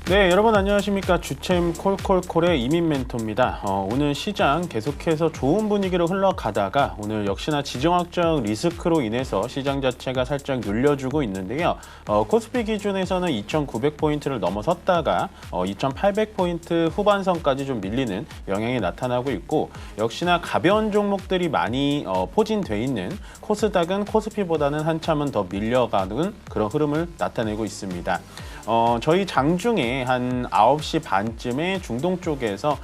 네, 여러분 안녕하십니까. 주챔 콜콜콜의 이민 멘토입니다. 오늘 시장 계속해서 좋은 분위기로 흘러가다가 오늘 역시나 지정학적 리스크로 인해서 시장 자체가 살짝 눌려주고 있는데요. 코스피 기준에서는 2,900포인트를 넘어섰다가 2,800포인트 후반선까지 좀 밀리는 영향이 나타나고 있고, 역시나 가벼운 종목들이 많이 포진돼 있는 코스닥은 코스피보다는 한참은 더 밀려가는 그런 흐름을 나타내고 있습니다. 저희 장중에 한 9시 반쯤에 중동 쪽에서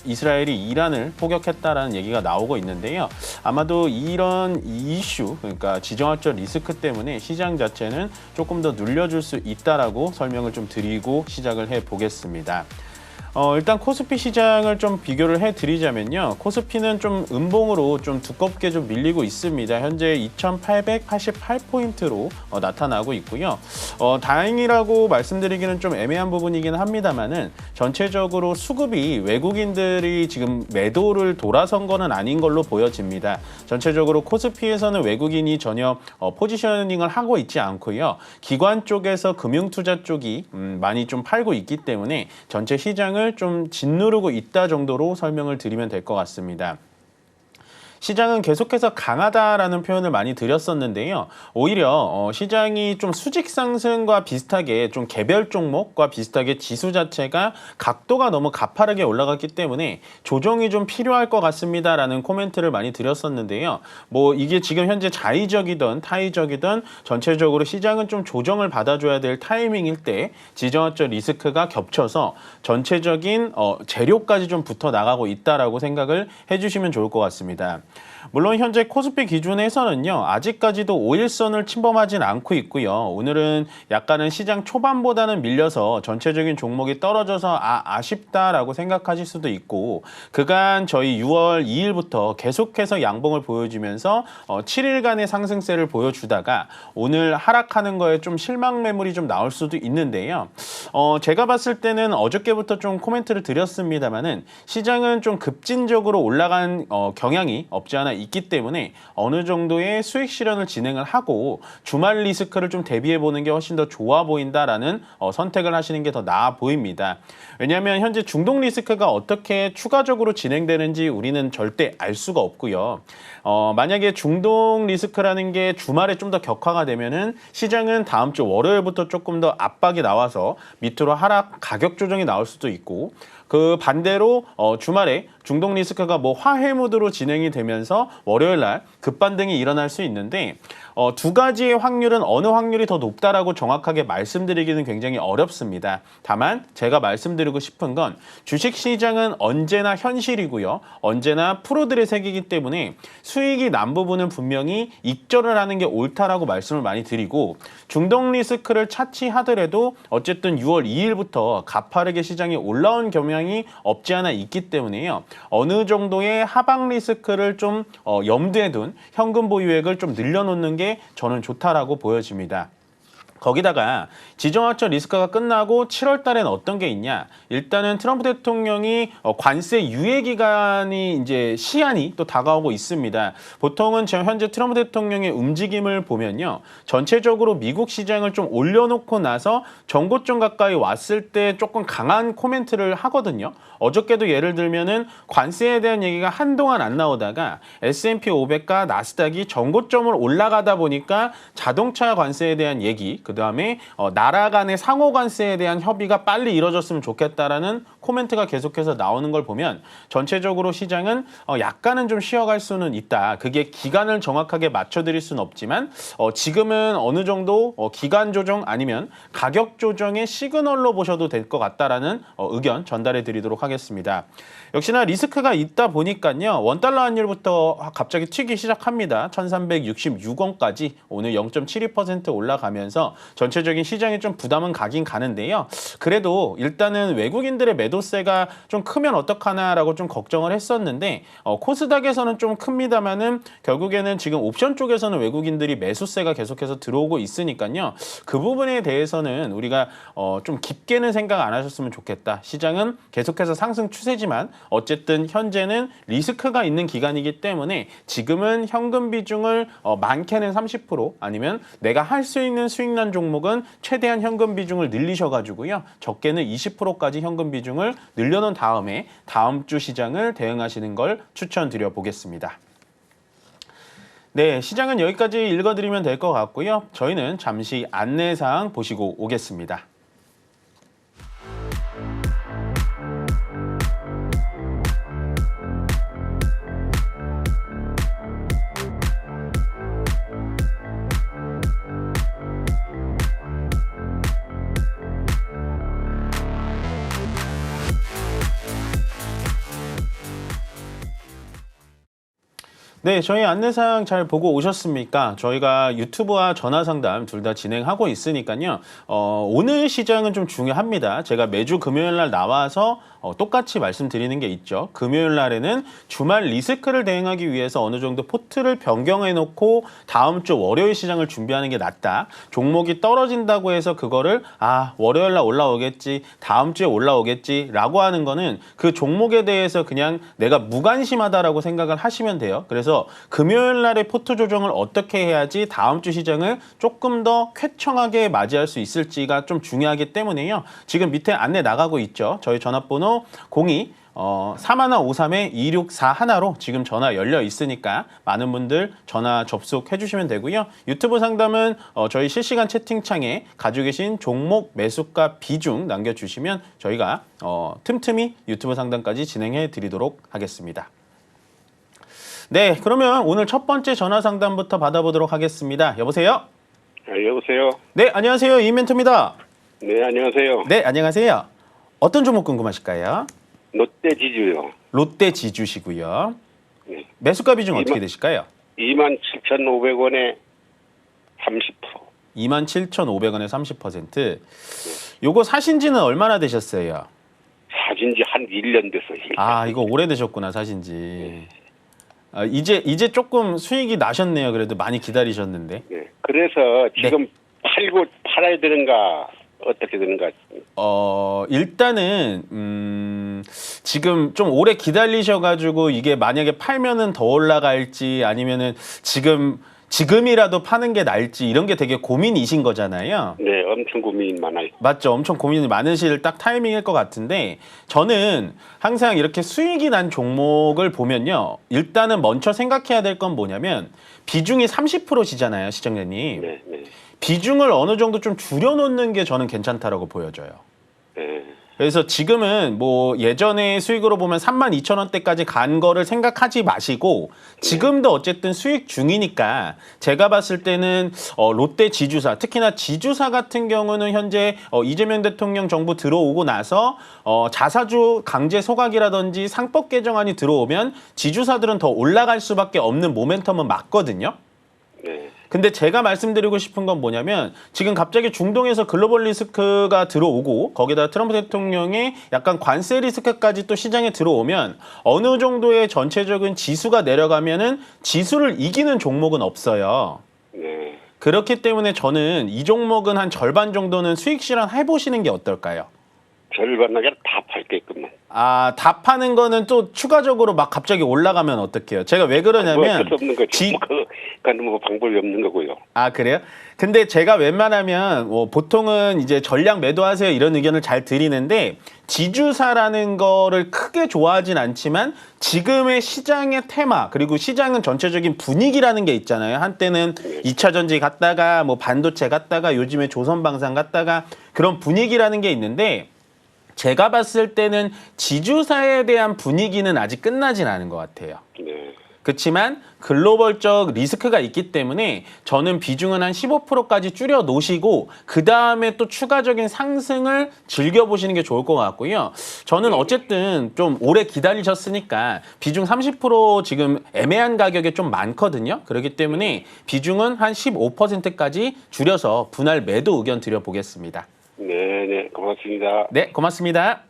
이스라엘이 이란을 포격했다라는 얘기가 나오고 있는데요. 아마도 이런 이슈, 그러니까 지정학적 리스크 때문에 시장 자체는 조금 더 눌려줄 수 있다라고 설명을 좀 드리고 시작을 해 보겠습니다. 일단 코스피 시장을 좀 비교를 해드리자면요. 코스피는 좀 음봉으로 좀 두껍게 좀 밀리고 있습니다. 현재 2,888포인트로 나타나고 있고요. 다행이라고 말씀드리기는 좀 애매한 부분이긴 합니다만은 전체적으로 수급이 외국인들이 지금 매도를 돌아선 거는 아닌 걸로 보여집니다. 전체적으로 코스피에서는 외국인이 전혀 포지셔닝을 하고 있지 않고요. 기관 쪽에서 금융투자 쪽이 많이 좀 팔고 있기 때문에 전체 시장을 좀 짓누르고 있다 정도로 설명을 드리면 될 것 같습니다. 시장은 계속해서 강하다라는 표현을 많이 드렸었는데요. 오히려 시장이 좀 수직 상승과 비슷하게 좀 개별 종목과 비슷하게 지수 자체가 각도가 너무 가파르게 올라갔기 때문에 조정이 좀 필요할 것 같습니다라는 코멘트를 많이 드렸었는데요. 뭐 이게 지금 현재 자의적이든 타의적이든 전체적으로 시장은 좀 조정을 받아줘야 될 타이밍일 때 지정학적 리스크가 겹쳐서 전체적인 재료까지 좀 붙어 나가고 있다라고 생각을 해주시면 좋을 것 같습니다. 물론 현재 코스피 기준에서는요, 아직까지도 5일선을 침범하진 않고 있고요. 오늘은 약간은 시장 초반보다는 밀려서 전체적인 종목이 떨어져서 아쉽다라고 생각하실 수도 있고, 그간 저희 6월 2일부터 계속해서 양봉을 보여주면서 7일간의 상승세를 보여주다가 오늘 하락하는 거에 좀 실망 매물이 좀 나올 수도 있는데요. 제가 봤을 때는 어저께부터 좀 코멘트를 드렸습니다만은 시장은 좀 급진적으로 올라간 경향이 없지 않아 있기 때문에 어느 정도의 수익 실현을 진행을 하고 주말 리스크를 좀 대비해 보는 게 훨씬 더 좋아 보인다라는 선택을 하시는 게 더 나아 보입니다. 왜냐하면 현재 중동 리스크가 어떻게 추가적으로 진행되는지 우리는 절대 알 수가 없고요. 만약에 중동 리스크라는 게 주말에 좀 더 격화가 되면은 시장은 다음 주 월요일부터 조금 더 압박이 나와서 밑으로 하락 가격 조정이 나올 수도 있고, 그 반대로 주말에 중동 리스크가 뭐 화해 모드로 진행이 되면서 월요일 날 급반등이 일어날 수 있는데, 두 가지의 확률은 어느 확률이 더 높다라고 정확하게 말씀드리기는 굉장히 어렵습니다. 다만 제가 말씀드리고 싶은 건 주식시장은 언제나 현실이고요. 언제나 프로들의 세계이기 때문에 수익이 난 부분은 분명히 익절을 하는 게 옳다라고 말씀을 많이 드리고, 중동 리스크를 차치하더라도 어쨌든 6월 2일부터 가파르게 시장이 올라온 경향이 없지 않아 있기 때문에요. 어느 정도의 하방 리스크를 좀 염두에 둔 현금 보유액을 좀 늘려놓는 게 저는 좋다라고 보여집니다. 거기다가 지정학적 리스크가 끝나고 7월 달엔 어떤 게 있냐? 일단은 트럼프 대통령이 관세 유예 기간이 이제 시한이 또 다가오고 있습니다. 보통은 지금 현재 트럼프 대통령의 움직임을 보면요, 전체적으로 미국 시장을 좀 올려놓고 나서 정고점 가까이 왔을 때 조금 강한 코멘트를 하거든요. 어저께도 예를 들면은 관세에 대한 얘기가 한동안 안 나오다가 S&P 500과 나스닥이 정고점을 올라가다 보니까 자동차 관세에 대한 얘기, 그 다음에 나라 간의 상호 관세에 대한 협의가 빨리 이뤄졌으면 좋겠다라는 코멘트가 계속해서 나오는 걸 보면 전체적으로 시장은 약간은 좀 쉬어갈 수는 있다. 그게 기간을 정확하게 맞춰드릴 수는 없지만 지금은 어느 정도 기간 조정 아니면 가격 조정의 시그널로 보셔도 될 것 같다라는 의견 전달해 드리도록 하겠습니다. 역시나 리스크가 있다 보니까요, 원달러 환율부터 갑자기 튀기 시작합니다. 1366원까지 오늘 0.72% 올라가면서 전체적인 시장에 좀 부담은 가긴 가는데요. 그래도 일단은 외국인들의 매도 매도세가 좀 크면 어떡하나라고 좀 걱정을 했었는데 코스닥에서는 좀 큽니다만은 결국에는 지금 옵션 쪽에서는 외국인들이 매수세가 계속해서 들어오고 있으니까요. 그 부분에 대해서는 우리가 좀 깊게는 생각 안 하셨으면 좋겠다. 시장은 계속해서 상승 추세지만 어쨌든 현재는 리스크가 있는 기간이기 때문에 지금은 현금 비중을 많게는 30% 아니면 내가 할 수 있는 수익난 종목은 최대한 현금 비중을 늘리셔가지고요. 적게는 20%까지 현금 비중을 늘려놓은 다음에 다음 주 시장을 대응하시는 걸 추천드려 보겠습니다. 네, 시장은 여기까지 읽어드리면 될 것 같고요. 저희는 잠시 안내사항 보시고 오겠습니다. 네, 저희 안내사항 잘 보고 오셨습니까? 저희가 유튜브와 전화상담 둘 다 진행하고 있으니까요. 오늘 시장은 좀 중요합니다. 제가 매주 금요일 날 나와서 똑같이 말씀드리는 게 있죠. 금요일 날에는 주말 리스크를 대응하기 위해서 어느 정도 포트를 변경해 놓고 다음 주 월요일 시장을 준비하는 게 낫다. 종목이 떨어진다고 해서 그거를 월요일 날 올라오겠지, 다음 주에 올라오겠지 라고 하는 거는 그 종목에 대해서 그냥 내가 무관심하다라고 생각을 하시면 돼요. 그래서 금요일 날의 포트 조정을 어떻게 해야지 다음 주 시장을 조금 더 쾌청하게 맞이할 수 있을지가 좀 중요하기 때문에요. 지금 밑에 안내 나가고 있죠. 저희 전화번호 02-3153-2641로 지금 전화 열려 있으니까 많은 분들 전화 접속해 주시면 되고요. 유튜브 상담은 저희 실시간 채팅창에 가지고 계신 종목 매수가 비중 남겨주시면 저희가 틈틈이 유튜브 상담까지 진행해 드리도록 하겠습니다. 네, 그러면 오늘 첫 번째 전화 상담부터 받아보도록 하겠습니다. 여보세요? 여보세요? 네, 안녕하세요. 이멘토입니다. 네, 안녕하세요. 네, 안녕하세요. 어떤 종목 궁금하실까요? 롯데 지주요. 롯데 지주시고요. 네. 매수가 비중 어떻게 되실까요? 27,500원에 30%. 27,500원에 30%. 요거 사신 지는 얼마나 되셨어요? 사진 지 한 1년 됐어요. 이거 오래되셨구나, 사신 지. 이제 조금 수익이 나셨네요. 그래도 많이 기다리셨는데. 네. 그래서 지금 팔아야 되는가 어떻게 되는가? 일단은 지금 좀 오래 기다리셔가지고 이게 만약에 팔면은 더 올라갈지 아니면은 지금이라도 파는 게 나을지 이런 게 되게 고민이신 거잖아요. 네, 엄청 고민이 많아요. 맞죠. 엄청 고민이 많으실 딱 타이밍일 것 같은데 저는 항상 이렇게 수익이 난 종목을 보면요. 일단은 먼저 생각해야 될 건 뭐냐면 비중이 30%시잖아요, 시청자님. 네, 네. 비중을 어느 정도 좀 줄여놓는 게 저는 괜찮다라고 보여져요. 네. 그래서 지금은 뭐 예전에 수익으로 보면 32,000원대까지 간 거를 생각하지 마시고 지금도 어쨌든 수익 중이니까 제가 봤을 때는 롯데 지주사 특히나 지주사 같은 경우는 현재 이재명 대통령 정부 들어오고 나서 자사주 강제 소각이라든지 상법 개정안이 들어오면 지주사들은 더 올라갈 수밖에 없는 모멘텀은 맞거든요. 네. 근데 제가 말씀드리고 싶은 건 뭐냐면 지금 갑자기 중동에서 글로벌 리스크가 들어오고 거기다 트럼프 대통령의 약간 관세 리스크까지 또 시장에 들어오면 어느 정도의 전체적인 지수가 내려가면은 지수를 이기는 종목은 없어요. 네. 그렇기 때문에 저는 이 종목은 한 절반 정도는 수익 실현 해보시는 게 어떨까요? 절반하게 다 팔게끔만. 다 파는 거는 또 추가적으로 막 갑자기 올라가면 어떡해요? 제가 왜 그러냐면 어쩔 수 없는 거지. 그건 뭐 방법이 없는 거고요. 그래요? 근데 제가 웬만하면 보통은 이제 전량 매도하세요 이런 의견을 잘 드리는데 지주사라는 거를 크게 좋아하진 않지만 지금의 시장의 테마 그리고 시장은 전체적인 분위기라는 게 있잖아요. 한때는 2차 전지 갔다가 뭐 반도체 갔다가 요즘에 조선방산 갔다가 그런 분위기라는 게 있는데 제가 봤을 때는 지주사에 대한 분위기는 아직 끝나진 않은 것 같아요. 네. 그렇지만 글로벌적 리스크가 있기 때문에 저는 비중은 한 15%까지 줄여 놓으시고 그 다음에 또 추가적인 상승을 즐겨보시는 게 좋을 것 같고요. 저는 어쨌든 좀 오래 기다리셨으니까 비중 30% 지금 애매한 가격에 좀 많거든요. 그렇기 때문에 비중은 한 15%까지 줄여서 분할 매도 의견 드려보겠습니다. 네, 고맙습니다. 네, 고맙습니다.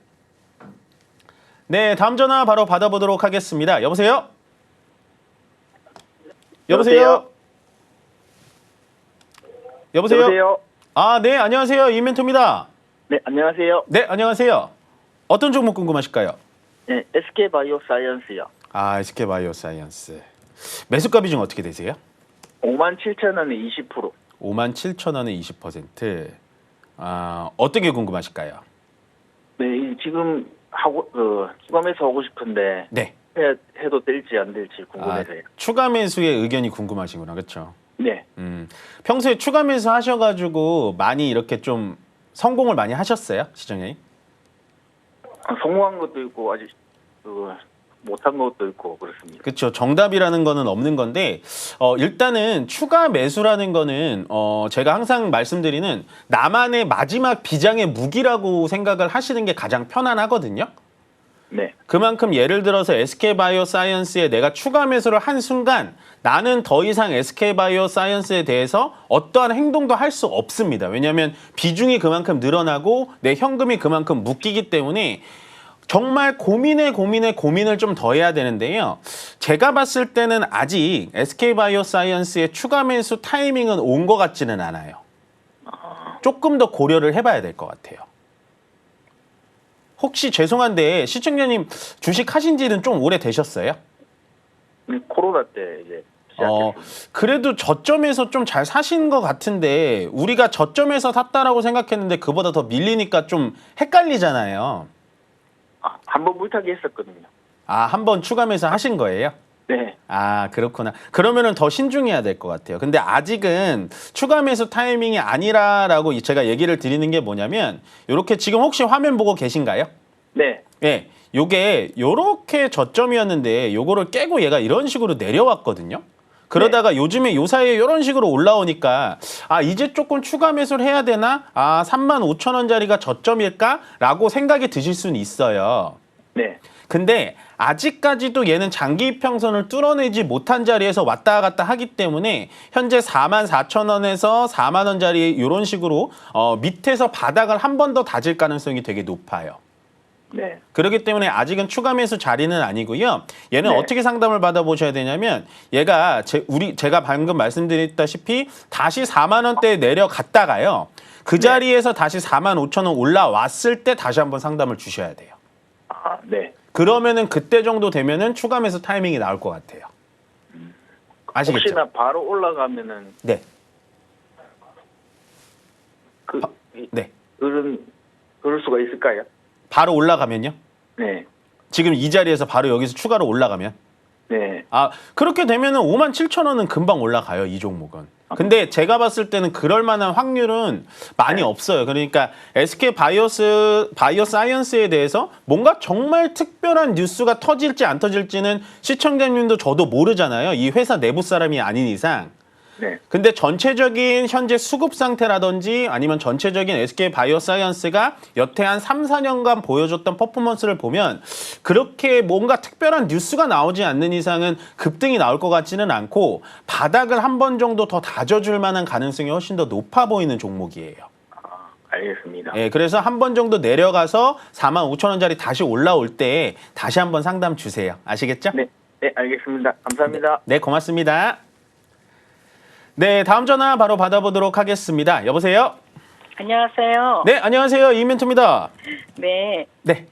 네, 다음 전화 바로 받아보도록 하겠습니다. 여보세요? 여보세요? 여보세요? 여보세요? 아, 네, 안녕하세요. 이멘토입니다. 네, 안녕하세요. 네, 안녕하세요. 어떤 종목 궁금하실까요? 네, SK바이오사이언스요. 아, SK바이오사이언스. 매수가 비중 어떻게 되세요? 57,000원에 20%. 57,000원에 20%. 아, 어떻게 궁금하실까요? 네, 지금 추가매수 하고 싶은데 네. 해도 될지 안 될지 아, 궁금해서요. 추가 매수의 의견이 궁금하시구나. 그렇죠? 네. 평소에 추가 매수 하셔가지고 많이 이렇게 좀 성공을 많이 하셨어요? 시청자님? 성공한 것도 있고 아직 못한 것도 있고 그렇습니다. 그렇죠. 정답이라는 거는 없는 건데 일단은 추가 매수라는 거는 제가 항상 말씀드리는 나만의 마지막 비장의 무기라고 생각을 하시는 게 가장 편안하거든요. 네. 그만큼 예를 들어서 SK바이오사이언스에 내가 추가 매수를 한 순간 나는 더 이상 SK바이오사이언스에 대해서 어떠한 행동도 할 수 없습니다. 왜냐하면 비중이 그만큼 늘어나고 내 현금이 그만큼 묶이기 때문에 정말 고민을 좀 더 해야 되는데요. 제가 봤을 때는 아직 SK바이오사이언스의 추가 매수 타이밍은 온 것 같지는 않아요. 조금 더 고려를 해봐야 될 것 같아요. 혹시 죄송한데 시청자님 주식 하신 지는 좀 오래 되셨어요? 코로나 때 이제 시작했습니다. 그래도 저점에서 좀 잘 사신 것 같은데 우리가 저점에서 샀다라고 생각했는데 그보다 더 밀리니까 좀 헷갈리잖아요. 한번 물타기 했었거든요. 아, 한 번 추가 매수 하신 거예요? 네. 아, 그렇구나. 그러면은 더 신중해야 될 것 같아요. 근데 아직은 추가 매수 타이밍이 아니라라고 제가 얘기를 드리는 게 뭐냐면 요렇게 지금 혹시 화면 보고 계신가요? 네. 예. 요게 요렇게 저점이었는데 요거를 깨고 얘가 이런 식으로 내려왔거든요. 그러다가 요즘에 요 사이에 이런 식으로 올라오니까 아, 이제 조금 추가 매수를 해야 되나? 아, 35,000원짜리가 저점일까? 라고 생각이 드실 수는 있어요. 네. 근데 아직까지도 얘는 장기 이평선을 뚫어내지 못한 자리에서 왔다 갔다 하기 때문에 현재 44,000원에서 4만 원짜리 이런 식으로 밑에서 바닥을 한 번 더 다질 가능성이 되게 높아요. 네. 그렇기 때문에 아직은 추가 매수 자리는 아니고요. 얘는 네. 어떻게 상담을 받아보셔야 되냐면 얘가 제가 방금 말씀드렸다시피 다시 4만 원대에 내려갔다가요. 그 자리에서 다시 45,000원 올라왔을 때 다시 한번 상담을 주셔야 돼요. 아, 네. 그러면은 그때 정도 되면은 추가 매수 타이밍이 나올 것 같아요. 아시겠죠? 혹시나 바로 올라가면은 네. 네. 그럴 수가 있을까요? 바로 올라가면요? 네. 지금 이 자리에서 바로 여기서 추가로 올라가면? 네. 아, 그렇게 되면은 57,000원은 금방 올라가요, 이 종목은. 근데 제가 봤을 때는 그럴 만한 확률은 많이 없어요. 그러니까 SK 바이오사이언스에 대해서 뭔가 정말 특별한 뉴스가 터질지 안 터질지는 시청자님도 저도 모르잖아요. 이 회사 내부 사람이 아닌 이상. 네. 근데 전체적인 현재 수급 상태라든지 아니면 전체적인 SK 바이오사이언스가 여태 한 3, 4년간 보여줬던 퍼포먼스를 보면 그렇게 뭔가 특별한 뉴스가 나오지 않는 이상은 급등이 나올 것 같지는 않고 바닥을 한 번 정도 더 다져줄 만한 가능성이 훨씬 더 높아 보이는 종목이에요. 알겠습니다. 예, 그래서 한 번 정도 내려가서 45,000원짜리 다시 올라올 때 다시 한번 상담 주세요. 아시겠죠? 네. 네, 알겠습니다. 감사합니다. 네, 고맙습니다. 네, 다음 전화 바로 받아보도록 하겠습니다. 여보세요? 안녕하세요. 네, 안녕하세요. 이멘토입니다. 네. 네.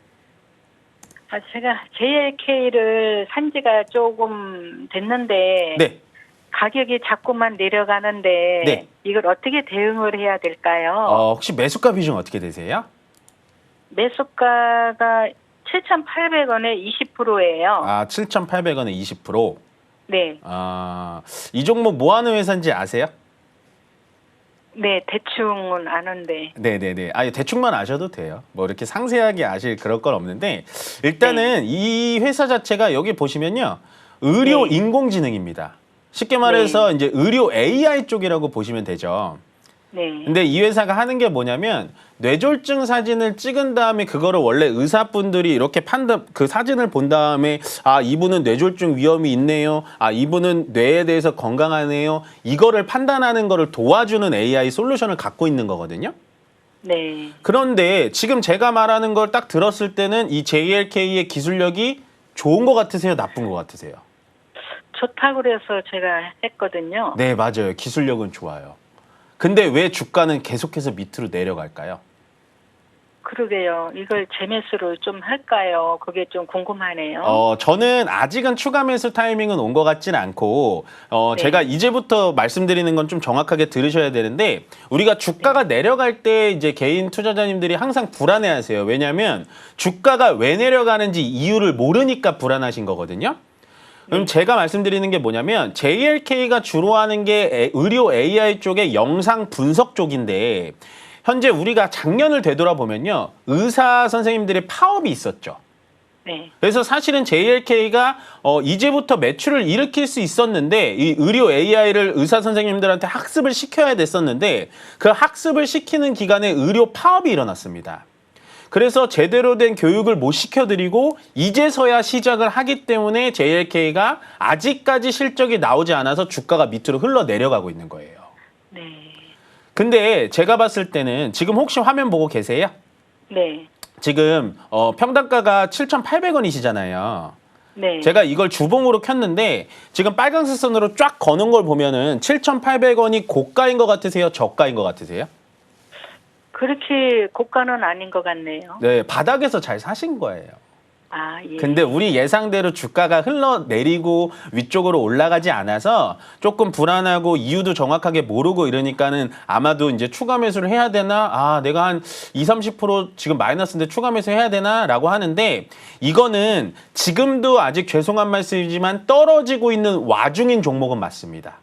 제가 JLK를 산 지가 조금 됐는데 네. 가격이 자꾸만 내려가는데 네. 이걸 어떻게 대응을 해야 될까요? 혹시 매수가 비중 어떻게 되세요? 매수가가 7,800원에 20%예요. 아, 7,800원에 20%. 네. 아, 이 종목 뭐 하는 회사인지 아세요? 네, 대충은 아는데. 네네네. 아니, 대충만 아셔도 돼요. 뭐 이렇게 상세하게 아실 그럴 건 없는데 일단은 이 회사 자체가 여기 보시면요. 의료 네. 인공지능입니다. 쉽게 말해서 이제 의료 AI 쪽이라고 보시면 되죠. 네. 근데 이 회사가 하는 게 뭐냐면 뇌졸중 사진을 찍은 다음에 그거를 원래 의사분들이 이렇게 그 사진을 본 다음에 아, 이분은 뇌졸중 위험이 있네요. 아, 이분은 뇌에 대해서 건강하네요. 이거를 판단하는 거를 도와주는 AI 솔루션을 갖고 있는 거거든요. 네. 그런데 지금 제가 말하는 걸 딱 들었을 때는 이 JLK의 기술력이 좋은 것 같으세요? 나쁜 것 같으세요? 좋다고 그래서 제가 했거든요. 네, 맞아요. 기술력은 좋아요. 근데 왜 주가는 계속해서 밑으로 내려갈까요? 그러게요. 이걸 재매수를 좀 할까요? 그게 좀 궁금하네요. 저는 아직은 추가 매수 타이밍은 온 것 같진 않고, 네. 제가 이제부터 말씀드리는 건 좀 정확하게 들으셔야 되는데, 우리가 주가가 내려갈 때 이제 개인 투자자님들이 항상 불안해 하세요. 왜냐하면 주가가 왜 내려가는지 이유를 모르니까 불안하신 거거든요. 그럼 제가 말씀드리는 게 뭐냐면 JLK가 주로 하는 게 의료 AI 쪽의 영상 분석 쪽인데 현재 우리가 작년을 되돌아보면요. 의사 선생님들의 파업이 있었죠. 네. 그래서 사실은 JLK가 이제부터 매출을 일으킬 수 있었는데 이 의료 AI를 의사 선생님들한테 학습을 시켜야 됐었는데 그 학습을 시키는 기간에 의료 파업이 일어났습니다. 그래서 제대로 된 교육을 못 시켜드리고 이제서야 시작을 하기 때문에 JLK가 아직까지 실적이 나오지 않아서 주가가 밑으로 흘러내려가고 있는 거예요. 네. 근데 제가 봤을 때는 지금 혹시 화면 보고 계세요? 네. 지금 평단가가 7,800원이시잖아요. 네. 제가 이걸 주봉으로 켰는데 지금 빨간색 선으로 쫙 거는 걸 보면은 7,800원이 고가인 것 같으세요? 저가인 것 같으세요? 그렇게 고가는 아닌 것 같네요. 네, 바닥에서 잘 사신 거예요. 아, 예. 근데 우리 예상대로 주가가 흘러내리고 위쪽으로 올라가지 않아서 조금 불안하고 이유도 정확하게 모르고 이러니까는 아마도 이제 추가 매수를 해야 되나? 아, 내가 한 20-30% 지금 마이너스인데 추가 매수 해야 되나? 라고 하는데 이거는 지금도 아직 죄송한 말씀이지만 떨어지고 있는 와중인 종목은 맞습니다.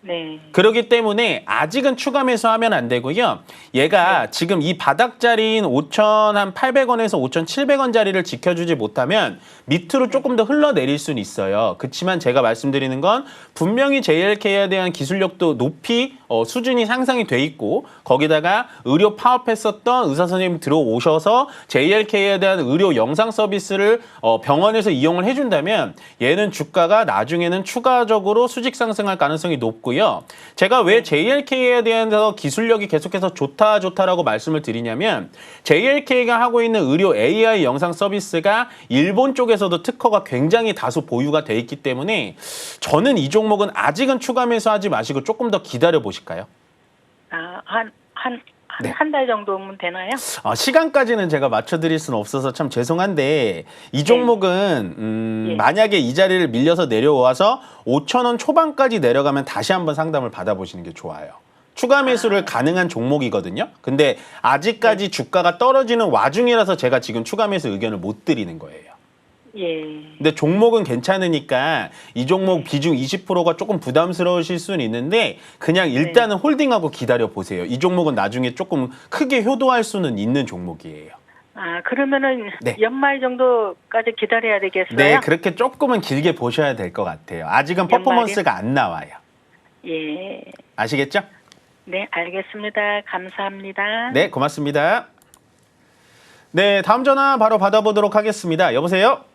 네. 그렇기 때문에 아직은 추가 매수하면 안 되고요. 얘가 지금 이 바닥자리인 5,800원에서 5,700원짜리를 지켜주지 못하면 밑으로 조금 더 흘러내릴 수는 있어요. 그렇지만 제가 말씀드리는 건 분명히 JLK에 대한 기술력도 높이 수준이 상상이 돼 있고 거기다가 의료 파업했었던 의사 선생님 들어오셔서 JLK에 대한 의료 영상 서비스를 병원에서 이용을 해준다면 얘는 주가가 나중에는 추가적으로 수직 상승할 가능성이 높고 제가 왜 JLK에 대해서 기술력이 계속해서 좋다라고 말씀을 드리냐면 JLK가 하고 있는 의료 AI 영상 서비스가 일본 쪽에서도 특허가 굉장히 다수 보유가 돼 있기 때문에 저는 이 종목은 아직은 추가 매수하지 마시고 조금 더 기다려 보실까요? 아, 한 달 정도면 되나요? 시간까지는 제가 맞춰드릴 수는 없어서 참 죄송한데 이 종목은 예. 만약에 이 자리를 밀려서 내려와서 5,000원 초반까지 내려가면 다시 한번 상담을 받아보시는 게 좋아요. 추가 매수를 가능한 종목이거든요. 근데 아직까지 주가가 떨어지는 와중이라서 제가 지금 추가 매수 의견을 못 드리는 거예요. 예. 근데 종목은 괜찮으니까 이 종목 비중 20%가 조금 부담스러우실 수는 있는데 그냥 일단은 홀딩하고 기다려 보세요. 이 종목은 나중에 조금 크게 효도할 수는 있는 종목이에요. 아, 그러면은 네. 연말 정도까지 기다려야 되겠어요? 네, 그렇게 조금은 길게 보셔야 될 것 같아요. 아직은 퍼포먼스가 안 나와요. 예. 아시겠죠? 네, 알겠습니다. 감사합니다. 네, 고맙습니다. 네, 다음 전화 바로 받아보도록 하겠습니다. 여보세요?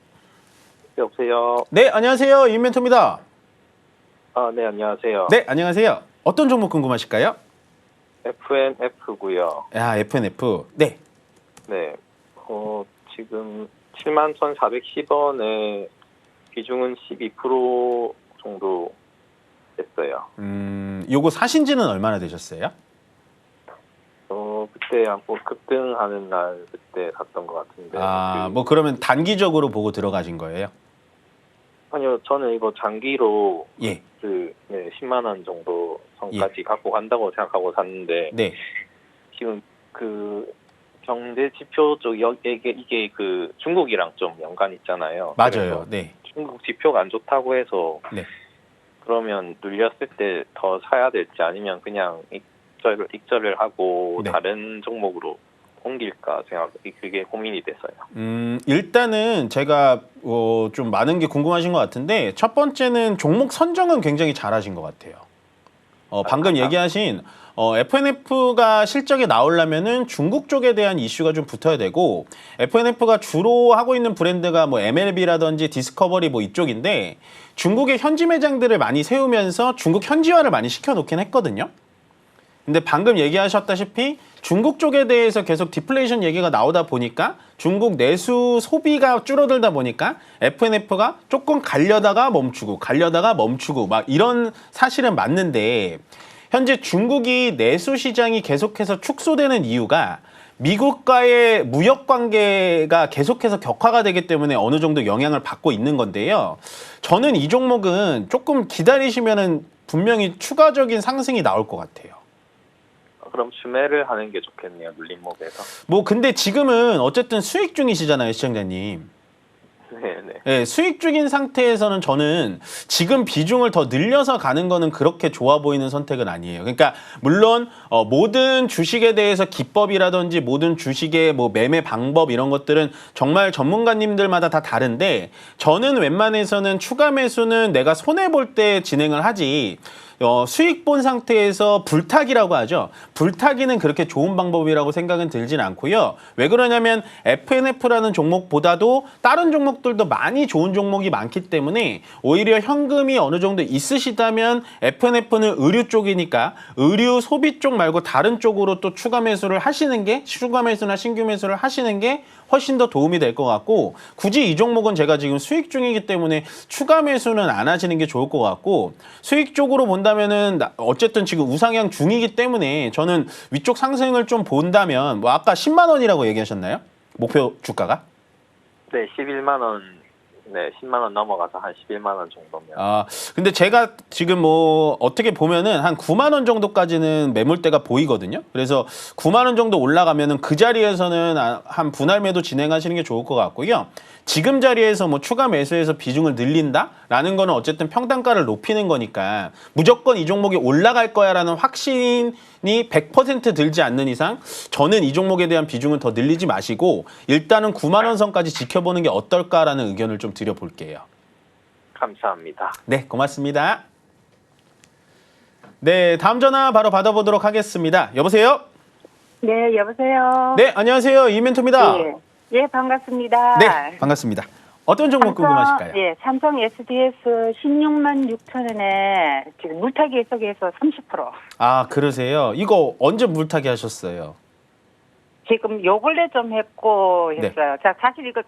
여보세요. 네, 안녕하세요. 윤멘토입니다. 아, 네, 안녕하세요. 네, 안녕하세요. 어떤 종목 궁금하실까요? FNF고요. 아, FNF. 네. 네. 지금 71,410원에 비중은 12% 정도 됐어요. 요거 사신 지는 얼마나 되셨어요? 그때 한번 급등하는 날 그때 샀던 것 같은데. 뭐 그러면 단기적으로 보고 들어가신 거예요? 아니요, 저는 이거 장기로 예. 10만 원 정도 선까지 갖고 간다고 생각하고 샀는데 네. 지금 그 경제 지표 쪽 이게 그 중국이랑 좀 연관 있잖아요. 맞아요. 네. 중국 지표가 안 좋다고 해서 네. 그러면 눌렸을 때 더 사야 될지 아니면 그냥 익절을 하고 네. 다른 종목으로 옮길까 그게 고민이 됐어요. 일단은 제가 좀 많은 게 궁금하신 것 같은데 첫 번째는 종목 선정은 굉장히 잘하신 것 같아요. 방금 얘기하신 FNF가 실적이 나오려면은 중국 쪽에 대한 이슈가 좀 붙어야 되고 FNF가 주로 하고 있는 브랜드가 뭐 MLB라든지 디스커버리 뭐 이쪽인데 중국의 현지 매장들을 많이 세우면서 중국 현지화를 많이 시켜놓긴 했거든요. 근데 방금 얘기하셨다시피 중국 쪽에 대해서 계속 디플레이션 얘기가 나오다 보니까 중국 내수 소비가 줄어들다 보니까 FNF가 조금 가려다가 멈추고 막 이런 사실은 맞는데 현재 중국이 내수 시장이 계속해서 축소되는 이유가 미국과의 무역 관계가 계속해서 격화가 되기 때문에 어느 정도 영향을 받고 있는 건데요. 저는 이 종목은 조금 기다리시면은 분명히 추가적인 상승이 나올 것 같아요. 그럼 추매를 하는 게 좋겠네요. 눌림목에서. 뭐 근데 지금은 어쨌든 수익 중이시잖아요, 시청자님. 네네. 네, 수익 중인 상태에서는 저는 지금 비중을 더 늘려서 가는 거는 그렇게 좋아 보이는 선택은 아니에요. 그러니까 물론 모든 주식에 대해서 기법이라든지 모든 주식의 뭐 매매 방법 이런 것들은 정말 전문가님들마다 다 다른데 저는 웬만해서는 추가 매수는 내가 손해 볼 때 진행을 하지. 수익 본 상태에서 불타기라고 하죠. 불타기는 그렇게 좋은 방법이라고 생각은 들진 않고요. 왜 그러냐면 FNF라는 종목보다도 다른 종목들도 많이 좋은 종목이 많기 때문에 오히려 현금이 어느 정도 있으시다면 FNF는 의류 쪽이니까 의류 소비 쪽 말고 다른 쪽으로 또 추가 매수를 하시는 게 추가 매수나 신규 매수를 하시는 게 훨씬 더 도움이 될 것 같고 굳이 이 종목은 제가 지금 수익 중이기 때문에 추가 매수는 안 하시는 게 좋을 것 같고 수익 쪽으로 본다면은 어쨌든 지금 우상향 중이기 때문에 저는 위쪽 상승을 좀 본다면 뭐 아까 10만 원이라고 얘기하셨나요? 목표 주가가? 네, 11만 원. 네, 10만 원 넘어가서 한 11만 원 정도면. 아, 근데 제가 지금 뭐 어떻게 보면은 한 9만 원 정도까지는 매물대가 보이거든요. 그래서 9만 원 정도 올라가면은 그 자리에서는 한 분할 매도 진행하시는 게 좋을 것 같고요. 지금 자리에서 뭐 추가 매수해서 비중을 늘린다라는 거는 어쨌든 평단가를 높이는 거니까 무조건 이 종목이 올라갈 거야라는 확신이 100% 들지 않는 이상 저는 이 종목에 대한 비중은 더 늘리지 마시고 일단은 9만 원 선까지 지켜보는 게 어떨까라는 의견을 좀 드려볼게요. 감사합니다. 네, 고맙습니다. 네, 다음 전화 바로 받아보도록 하겠습니다. 여보세요? 네, 여보세요. 네, 안녕하세요. 이멘토입니다. 예, 예, 반갑습니다. 네, 반갑습니다. 어떤 종목 궁금하실까요? 예, 삼성 SDS 16만 6천 원에 지금 물타기 해석에서 30%. 아, 그러세요? 이거 언제 물타기 하셨어요? 지금 요 근래 좀 했고 네. 했어요. 자, 사실 이거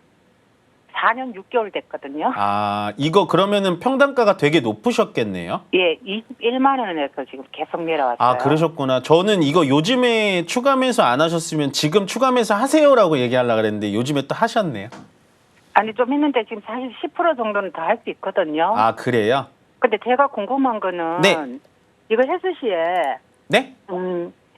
4년 6개월 됐거든요. 아, 이거 그러면은 평단가가 되게 높으셨겠네요? 예, 21만 원에서 지금 계속 내려왔어요. 아, 그러셨구나. 저는 이거 요즘에 추가 매수 안 하셨으면 지금 추가 매수 하세요라고 얘기하려고 그랬는데 요즘에 또 하셨네요. 아니, 좀 했는데 지금 사실 10% 정도는 더 할 수 있거든요. 아, 그래요? 근데 제가 궁금한 거는 네. 이거 해수 시에 네?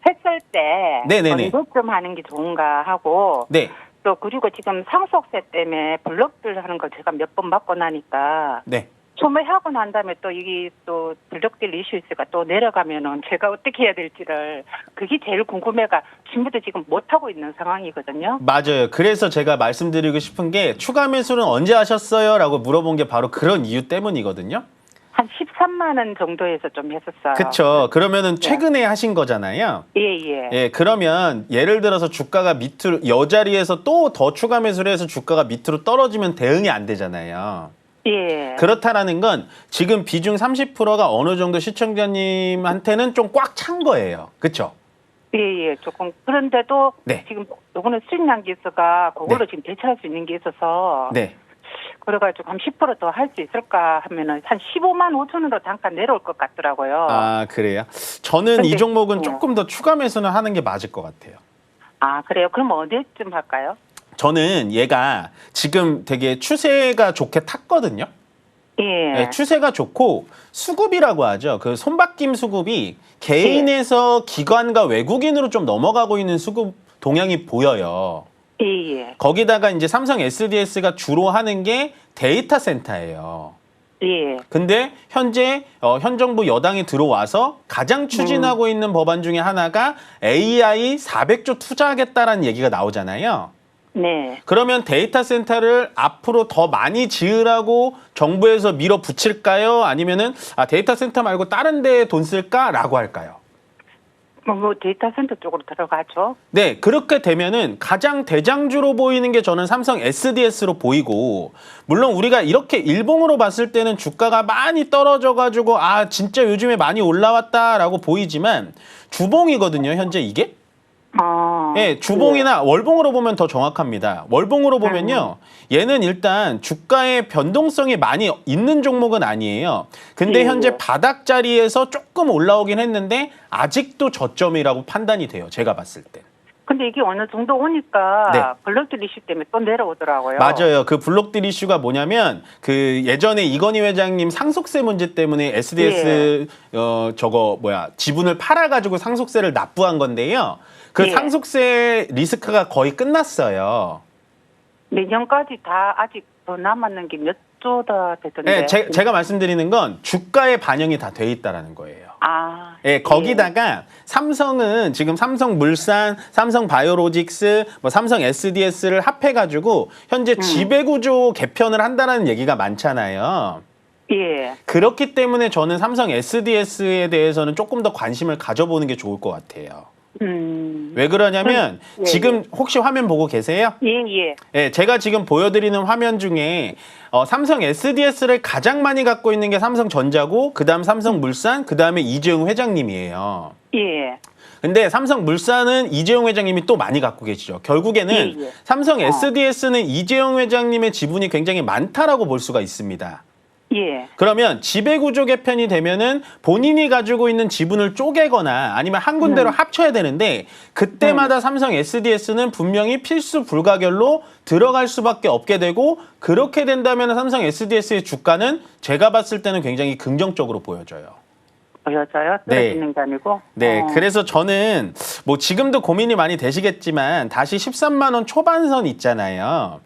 했을 때 네네네. 언제쯤 하는 게 좋은가 하고 네. 또 그리고 지금 상속세 때문에 블럭들 하는 거 제가 몇 번 받고 나니까 네. 소매하고 난 다음에 또 이게 또 블럭들 이슈 있으니까 또 내려가면은 제가 어떻게 해야 될지를 그게 제일 궁금해가 지금부터 지금 못 하고 있는 상황이거든요. 맞아요. 그래서 제가 말씀드리고 싶은 게 추가 매수는 언제 하셨어요? 라고 물어본 게 바로 그런 이유 때문이거든요. 한 13만 원 정도에서 좀 했었어요. 그쵸. 그러면은 최근에 하신 거잖아요. 예. 예, 그러면 예를 들어서 주가가 밑으로 여 자리에서 또 더 추가 매수를 해서 주가가 밑으로 떨어지면 대응이 안 되잖아요. 예. 그렇다라는 건 지금 비중 30%가 어느 정도 시청자님한테는 좀 꽉 찬 거예요. 그렇죠? 예. 조금 그런데도 네. 지금 요거는 수익 낭기서가 그걸로 네. 지금 대처할 수 있는 게 있어서 네. 그래가지고 한 10% 더 할 수 있을까 하면은 한 15만 5천으로 잠깐 내려올 것 같더라고요. 아, 그래요? 저는 이 근데, 종목은 조금 더 추가 매수는 하는 게 맞을 것 같아요. 아, 그래요? 그럼 언제쯤 할까요? 저는 얘가 지금 되게 추세가 좋게 탔거든요. 예. 네, 추세가 좋고 수급이라고 하죠. 그 손바뀜 수급이 개인에서 기관과 외국인으로 좀 넘어가고 있는 수급 동향이 보여요. 예. 거기다가 이제 삼성 SDS가 주로 하는 게 데이터 센터예요. 예. 근데 현재 현 정부 여당이 들어와서 가장 추진하고 있는 법안 중에 하나가 AI 400조 투자하겠다라는 얘기가 나오잖아요. 네. 그러면 데이터 센터를 앞으로 더 많이 지으라고 정부에서 밀어붙일까요? 아니면은 데이터 센터 말고 다른 데에 돈 쓸까라고 할까요? 뭐 데이터 센터 쪽으로 들어가죠. 네, 그렇게 되면은 가장 대장주로 보이는 게 저는 삼성 SDS로 보이고, 물론 우리가 이렇게 일봉으로 봤을 때는 주가가 많이 떨어져가지고 아 진짜 요즘에 많이 올라왔다라고 보이지만 주봉이거든요, 현재 이게. 예, 주봉이나 월봉으로 보면 더 정확합니다. 월봉으로 보면요. 얘는 일단 주가의 변동성이 많이 있는 종목은 아니에요. 근데 예. 현재 바닥 자리에서 조금 올라오긴 했는데 아직도 저점이라고 판단이 돼요. 제가 봤을 때. 근데 이게 어느 정도 오니까 네. 블록들 이슈 때문에 또 내려오더라고요. 맞아요. 그 블록딜 이슈가 뭐냐면 그 예전에 이건희 회장님 상속세 문제 때문에 SDS 지분을 팔아가지고 상속세를 납부한 건데요. 그 예. 상속세 리스크가 거의 끝났어요. 내년까지 다 아직 더 남았는 게 몇 조다 되던데. 네, 제가 말씀드리는 건 주가에 반영이 다 돼 있다라는 거예요. 아, 예, 거기다가 삼성은 지금 삼성물산, 삼성바이오로직스, 뭐 삼성 SDS를 합해가지고 현재 지배구조 개편을 한다는 얘기가 많잖아요. 예. 그렇기 때문에 저는 삼성 SDS에 대해서는 조금 더 관심을 가져보는 게 좋을 것 같아요. 왜 그러냐면 예, 지금 혹시 화면 보고 계세요? 예. 예, 제가 지금 보여드리는 화면 중에 삼성 SDS를 가장 많이 갖고 있는 게 삼성전자고 그다음 삼성물산, 그다음에 이재용 회장님이에요. 예. 근데 삼성물산은 이재용 회장님이 또 많이 갖고 계시죠. 결국에는 예. 삼성 SDS는 이재용 회장님의 지분이 굉장히 많다라고 볼 수가 있습니다. 예. 그러면 지배구조 개편이 되면은 본인이 가지고 있는 지분을 쪼개거나 아니면 한 군데로 합쳐야 되는데 그때마다 삼성 SDS는 분명히 필수 불가결로 들어갈 수밖에 없게 되고 그렇게 된다면 삼성 SDS의 주가는 제가 봤을 때는 굉장히 긍정적으로 보여져요. 보여져요? 네. 떨어지는 게 아니고? 네, 그래서 저는 뭐 지금도 고민이 많이 되시겠지만 다시 13만 원 초반선 있잖아요.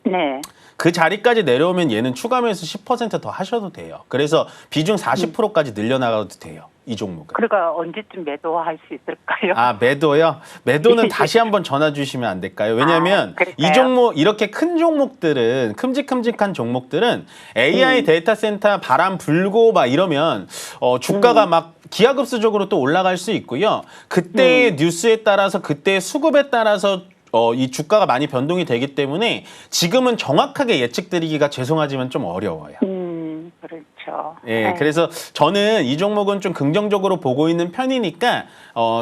네. 그 자리까지 내려오면 얘는 추가 매수 10% 더 하셔도 돼요. 그래서 비중 40%까지 늘려나가도 돼요. 이 종목은. 그러니까 언제쯤 매도할 수 있을까요? 아, 매도요? 매도는 다시 한번 전화 주시면 안 될까요? 왜냐면 그럴까요? 이 종목, 이렇게 큰 종목들은, 큼직큼직한 종목들은 AI 데이터 센터 바람 불고 막 이러면 주가가 막 기하급수적으로 또 올라갈 수 있고요. 그때의 뉴스에 따라서, 그때의 수급에 따라서 이 주가가 많이 변동이 되기 때문에 지금은 정확하게 예측드리기가 죄송하지만 좀 어려워요. 그렇죠. 예, 그래서 저는 이 종목은 좀 긍정적으로 보고 있는 편이니까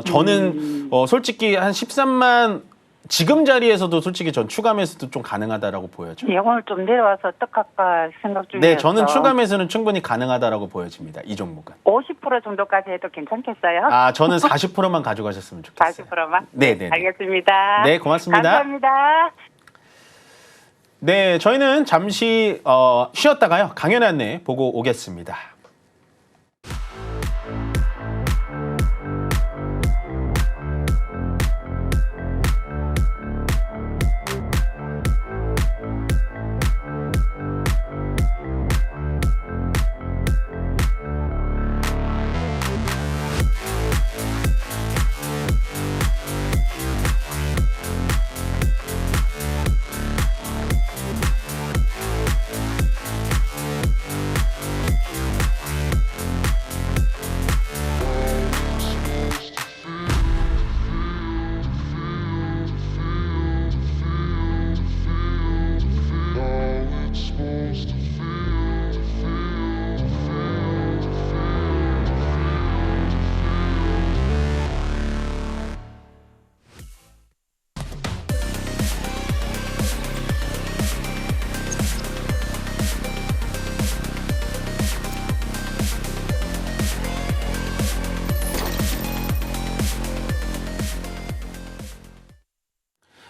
저는 솔직히 한 13만 지금 자리에서도 솔직히 전 추가 매수도 좀 가능하다라고 보여져요. 예, 오늘 좀 내려와서 어떡할까 생각 중이어서. 네, 저는 추가 매수는 충분히 가능하다라고 보여집니다. 이 종목은. 50% 정도까지 해도 괜찮겠어요? 아, 저는 40%만 가져가셨으면 좋겠어요. 40%만? 네, 네. 알겠습니다. 네, 고맙습니다. 감사합니다. 네, 저희는 잠시 쉬었다가요. 강연의 안내 보고 오겠습니다.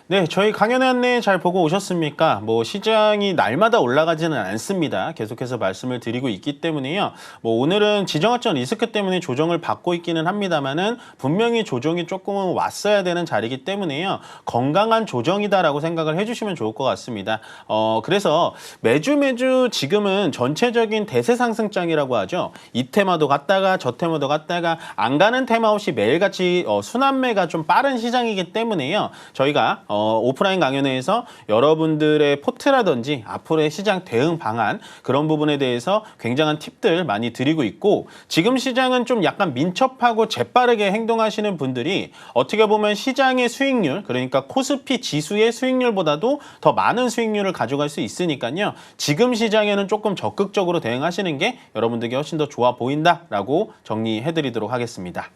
네, 저희 강연의 안내 잘 보고 오셨습니까? 뭐 시장이 날마다 올라가지는 않습니다. 계속해서 말씀을 드리고 있기 때문에요. 뭐 오늘은 지정학적 리스크 때문에 조정을 받고 있기는 합니다만은 분명히 조정이 조금은 왔어야 되는 자리이기 때문에요. 건강한 조정이다라고 생각을 해주시면 좋을 것 같습니다. 그래서 매주 지금은 전체적인 대세 상승장이라고 하죠. 이 테마도 갔다가 저 테마도 갔다가 안 가는 테마 없이 매일같이 순환매가 좀 빠른 시장이기 때문에요. 저희가 오프라인 강연회에서 여러분들의 포트라든지 앞으로의 시장 대응 방안 그런 부분에 대해서 굉장한 팁들 많이 드리고 있고 지금 시장은 좀 약간 민첩하고 재빠르게 행동하시는 분들이 어떻게 보면 시장의 수익률 그러니까 코스피 지수의 수익률보다도 더 많은 수익률을 가져갈 수 있으니까요. 지금 시장에는 조금 적극적으로 대응하시는 게 여러분들께 훨씬 더 좋아 보인다라고 정리해드리도록 하겠습니다.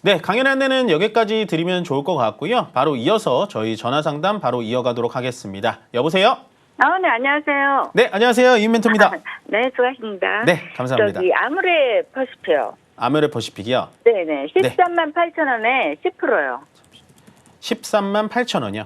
네, 강연 안내는 여기까지 드리면 좋을 것 같고요. 바로 이어서 저희 전화 상담 바로 이어가도록 하겠습니다. 여보세요? 네, 안녕하세요. 네, 안녕하세요. 이인멘토입니다. 네, 수고하십니다. 네, 감사합니다. 저기, 아무래 퍼시피요. 아메레 퍼시픽이요? 네네, 13만 8천 원에 10%요. 13만 8천 원이요?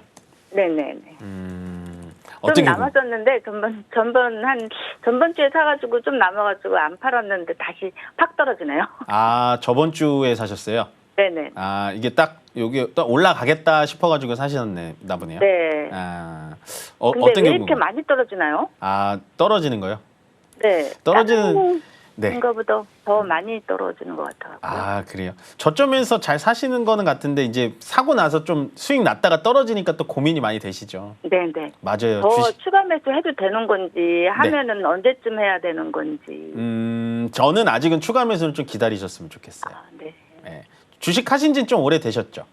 네네네. 좀 어떻게 남았었는데, 전번 주에 사가지고 좀 남아가지고 안 팔았는데 다시 팍 떨어지네요. 아, 저번 주에 사셨어요? 네네. 아, 이게 딱 여기 딱 올라가겠다 싶어가지고 사셨나 보네요. 네. 아, 근데 어떤 왜 경우? 이렇게 많이 떨어지나요? 아, 떨어지는 거요? 네. 떨어지는 네. 인가보다 더 많이 떨어지는 것 같아요. 아, 그래요. 저점에서 잘 사시는 거는 같은데 이제 사고 나서 좀 수익 났다가 떨어지니까 또 고민이 많이 되시죠. 네네. 맞아요. 더 추가 매수 해도 되는 건지 하면은 언제쯤 해야 되는 건지. 저는 아직은 추가 매수는 좀 기다리셨으면 좋겠어요. 네. 네. 주식 하신 지 좀 오래 되셨죠?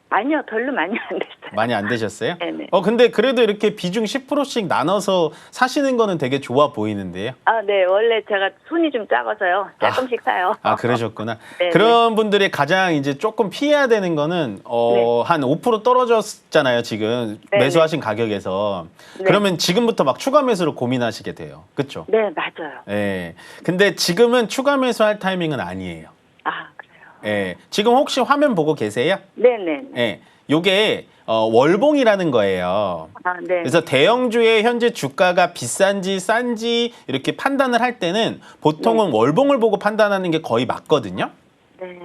아니요, 별로 많이 안 됐어요. 많이 안 되셨어요? 네네. 근데 그래도 이렇게 비중 10%씩 나눠서 사시는 거는 되게 좋아 보이는데요. 네, 원래 제가 손이 좀 작아서요. 조금씩 사요. 아, 그러셨구나. 네네. 그런 분들이 가장 이제 조금 피해야 되는 거는 네. 한 5% 떨어졌잖아요, 지금 네네. 매수하신 가격에서. 네. 그러면 지금부터 막 추가 매수를 고민하시게 돼요. 그렇죠? 네, 맞아요. 예. 근데 지금은 추가 매수할 타이밍은 아니에요. 아, 그래요. 예. 지금 혹시 화면 보고 계세요? 네네. 예. 요게 월봉이라는 거예요. 아, 네. 그래서 대형주의 현재 주가가 비싼지 싼지 이렇게 판단을 할 때는 보통은 월봉을 보고 판단하는 게 거의 맞거든요. 네.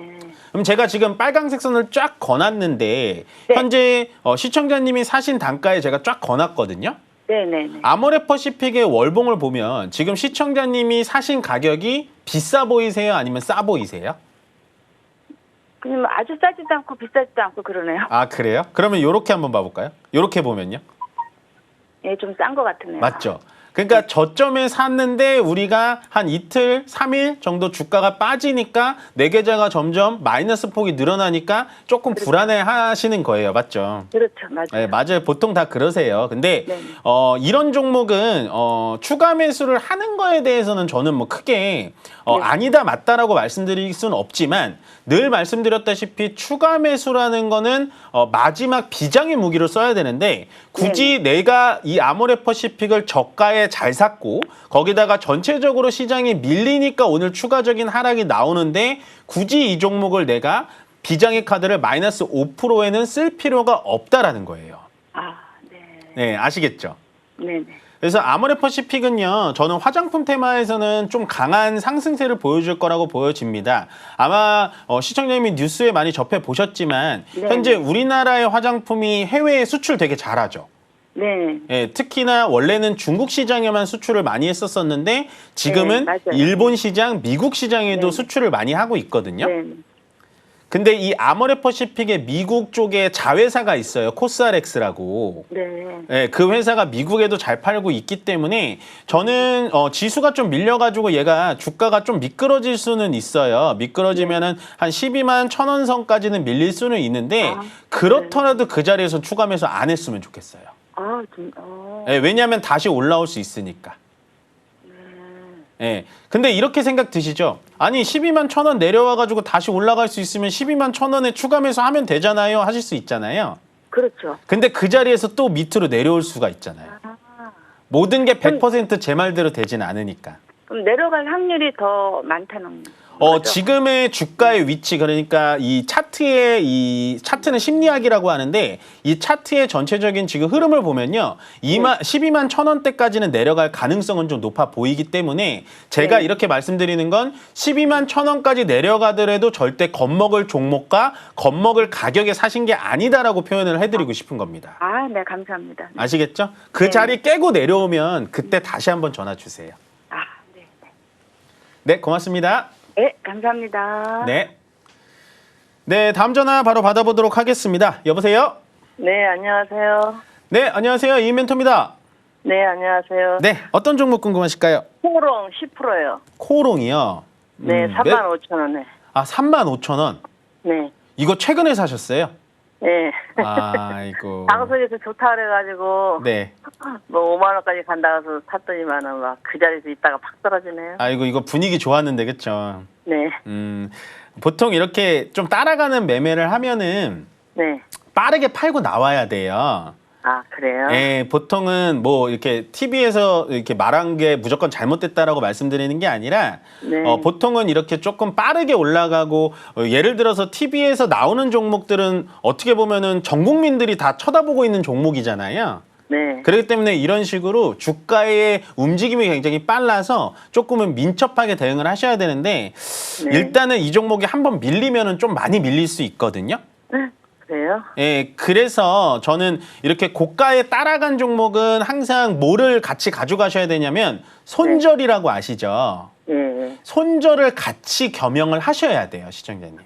그럼 제가 지금 빨강색 선을 쫙 거놨는데 네. 현재 시청자님이 사신 단가에 제가 쫙 거놨거든요. 네네네. 아모레 퍼시픽의 월봉을 보면 지금 시청자님이 사신 가격이 비싸 보이세요? 아니면 싸 보이세요? 그냥 아주 싸지도 않고 비싸지도 않고 그러네요. 아, 그래요? 그러면 이렇게 한번 봐볼까요? 이렇게 보면요. 예, 좀 싼 것 같으네요. 맞죠? 그러니까 저점에 샀는데 우리가 한 이틀, 3일 정도 주가가 빠지니까 내 계좌가 점점 마이너스 폭이 늘어나니까 조금 불안해 하시는 거예요. 맞죠? 그렇죠, 맞아요. 네, 맞아요. 보통 다 그러세요. 근데 네. 이런 종목은 추가 매수를 하는 거에 대해서는 저는 뭐 크게 아니다 맞다라고 말씀드릴 수는 없지만 늘 말씀드렸다시피 추가 매수라는 거는 마지막 비장의 무기로 써야 되는데 굳이 내가 이 아모레 퍼시픽을 저가에 잘 샀고 거기다가 전체적으로 시장이 밀리니까 오늘 추가적인 하락이 나오는데 굳이 이 종목을 내가 비장의 카드를 마이너스 5%에는 쓸 필요가 없다라는 거예요. 아, 네. 네, 아시겠죠? 네네. 그래서 아모레 퍼시픽은요, 저는 화장품 테마에서는 좀 강한 상승세를 보여줄 거라고 보여집니다. 아마 시청자님이 뉴스에 많이 접해 보셨지만 네. 현재 우리나라의 화장품이 해외에 수출 되게 잘하죠. 네. 예, 특히나 원래는 중국 시장에만 수출을 많이 했었었는데 지금은 네, 맞아요. 일본 시장, 미국 시장에도 네. 수출을 많이 하고 있거든요. 네. 근데 이 아모레 퍼시픽의 미국 쪽에 자회사가 있어요. 코스알엑스라고. 네. 네, 그 회사가 미국에도 잘 팔고 있기 때문에 저는 지수가 좀 밀려가지고 얘가 주가가 좀 미끄러질 수는 있어요. 미끄러지면은 한 12만 1,000원 선까지는 밀릴 수는 있는데 그렇더라도 그 자리에서 추가 매수 안 했으면 좋겠어요. 아, 좀, 네, 왜냐하면 다시 올라올 수 있으니까. 예. 근데 이렇게 생각 드시죠? 아니 12만 1,000원 내려와가지고 다시 올라갈 수 있으면 12만 1,000원에 추가 매수하면 되잖아요. 하실 수 있잖아요. 그렇죠. 근데 그 자리에서 또 밑으로 내려올 수가 있잖아요. 모든 게 100% 제 말대로 되진 않으니까. 그럼 내려갈 확률이 더 많다는 거죠? 지금의 주가의 위치 그러니까 이 차트는 심리학이라고 하는데 이 차트의 전체적인 지금 흐름을 보면요. 12만 1,000원대까지는 내려갈 가능성은 좀 높아 보이기 때문에 제가 네. 이렇게 말씀드리는 건 12만 1,000원까지 내려가더라도 절대 겁먹을 종목과 겁먹을 가격에 사신 게 아니다라고 표현을 해드리고 싶은 겁니다. 아, 네, 감사합니다. 네. 아시겠죠? 그 네. 자리 깨고 내려오면 그때 다시 한번 전화 주세요. 아, 네. 네, 고맙습니다. 네, 감사합니다. 네. 네, 다음 전화 바로 받아보도록 하겠습니다. 여보세요? 네, 안녕하세요. 네, 안녕하세요. 이 멘토입니다. 네, 안녕하세요. 네, 어떤 종목 궁금하실까요? 코롱 10%요. 코오롱이요. 네, 35,000원에. 35,000원. 네. 이거 최근에 사셨어요? 네. 아이고. 방송에서 좋다 그래가지고 네. 뭐 5만 원까지 간다 해서 샀더니만은 막 그 자리에서 있다가 팍 떨어지네요. 아이고, 이거 분위기 좋았는데, 그쵸? 네. 보통 이렇게 좀 따라가는 매매를 하면은 네. 빠르게 팔고 나와야 돼요. 아, 그래요? 예, 보통은 뭐 이렇게 TV에서 이렇게 말한 게 무조건 잘못됐다라고 말씀드리는 게 아니라 네. 보통은 이렇게 조금 빠르게 올라가고 예를 들어서 TV에서 나오는 종목들은 어떻게 보면은 전 국민들이 다 쳐다보고 있는 종목이잖아요. 네. 그렇기 때문에 이런 식으로 주가의 움직임이 굉장히 빨라서 조금은 민첩하게 대응을 하셔야 되는데 네. 일단은 이 종목이 한번 밀리면은 좀 많이 밀릴 수 있거든요. 그래요? 예, 그래서 저는 이렇게 고가에 따라간 종목은 항상 뭐를 같이 가져가셔야 되냐면 손절이라고 아시죠? 예. 손절을 같이 겸용을 하셔야 돼요, 시청자님.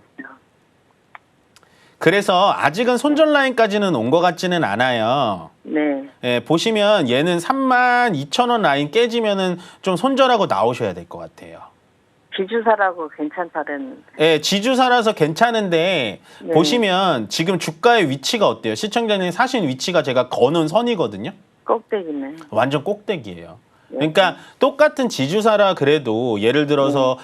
그래서 아직은 손절 라인까지는 온 것 같지는 않아요. 네. 예, 보시면 얘는 32,000원 라인 깨지면은 좀 손절하고 나오셔야 될 것 같아요. 지주사라고 괜찮다는. 예, 지주사라서 괜찮은데 네. 보시면 지금 주가의 위치가 어때요? 시청자님 사신 위치가 제가 거는 선이거든요. 꼭대기네. 완전 꼭대기예요. 그러니까 똑같은 지주사라 그래도 예를 들어서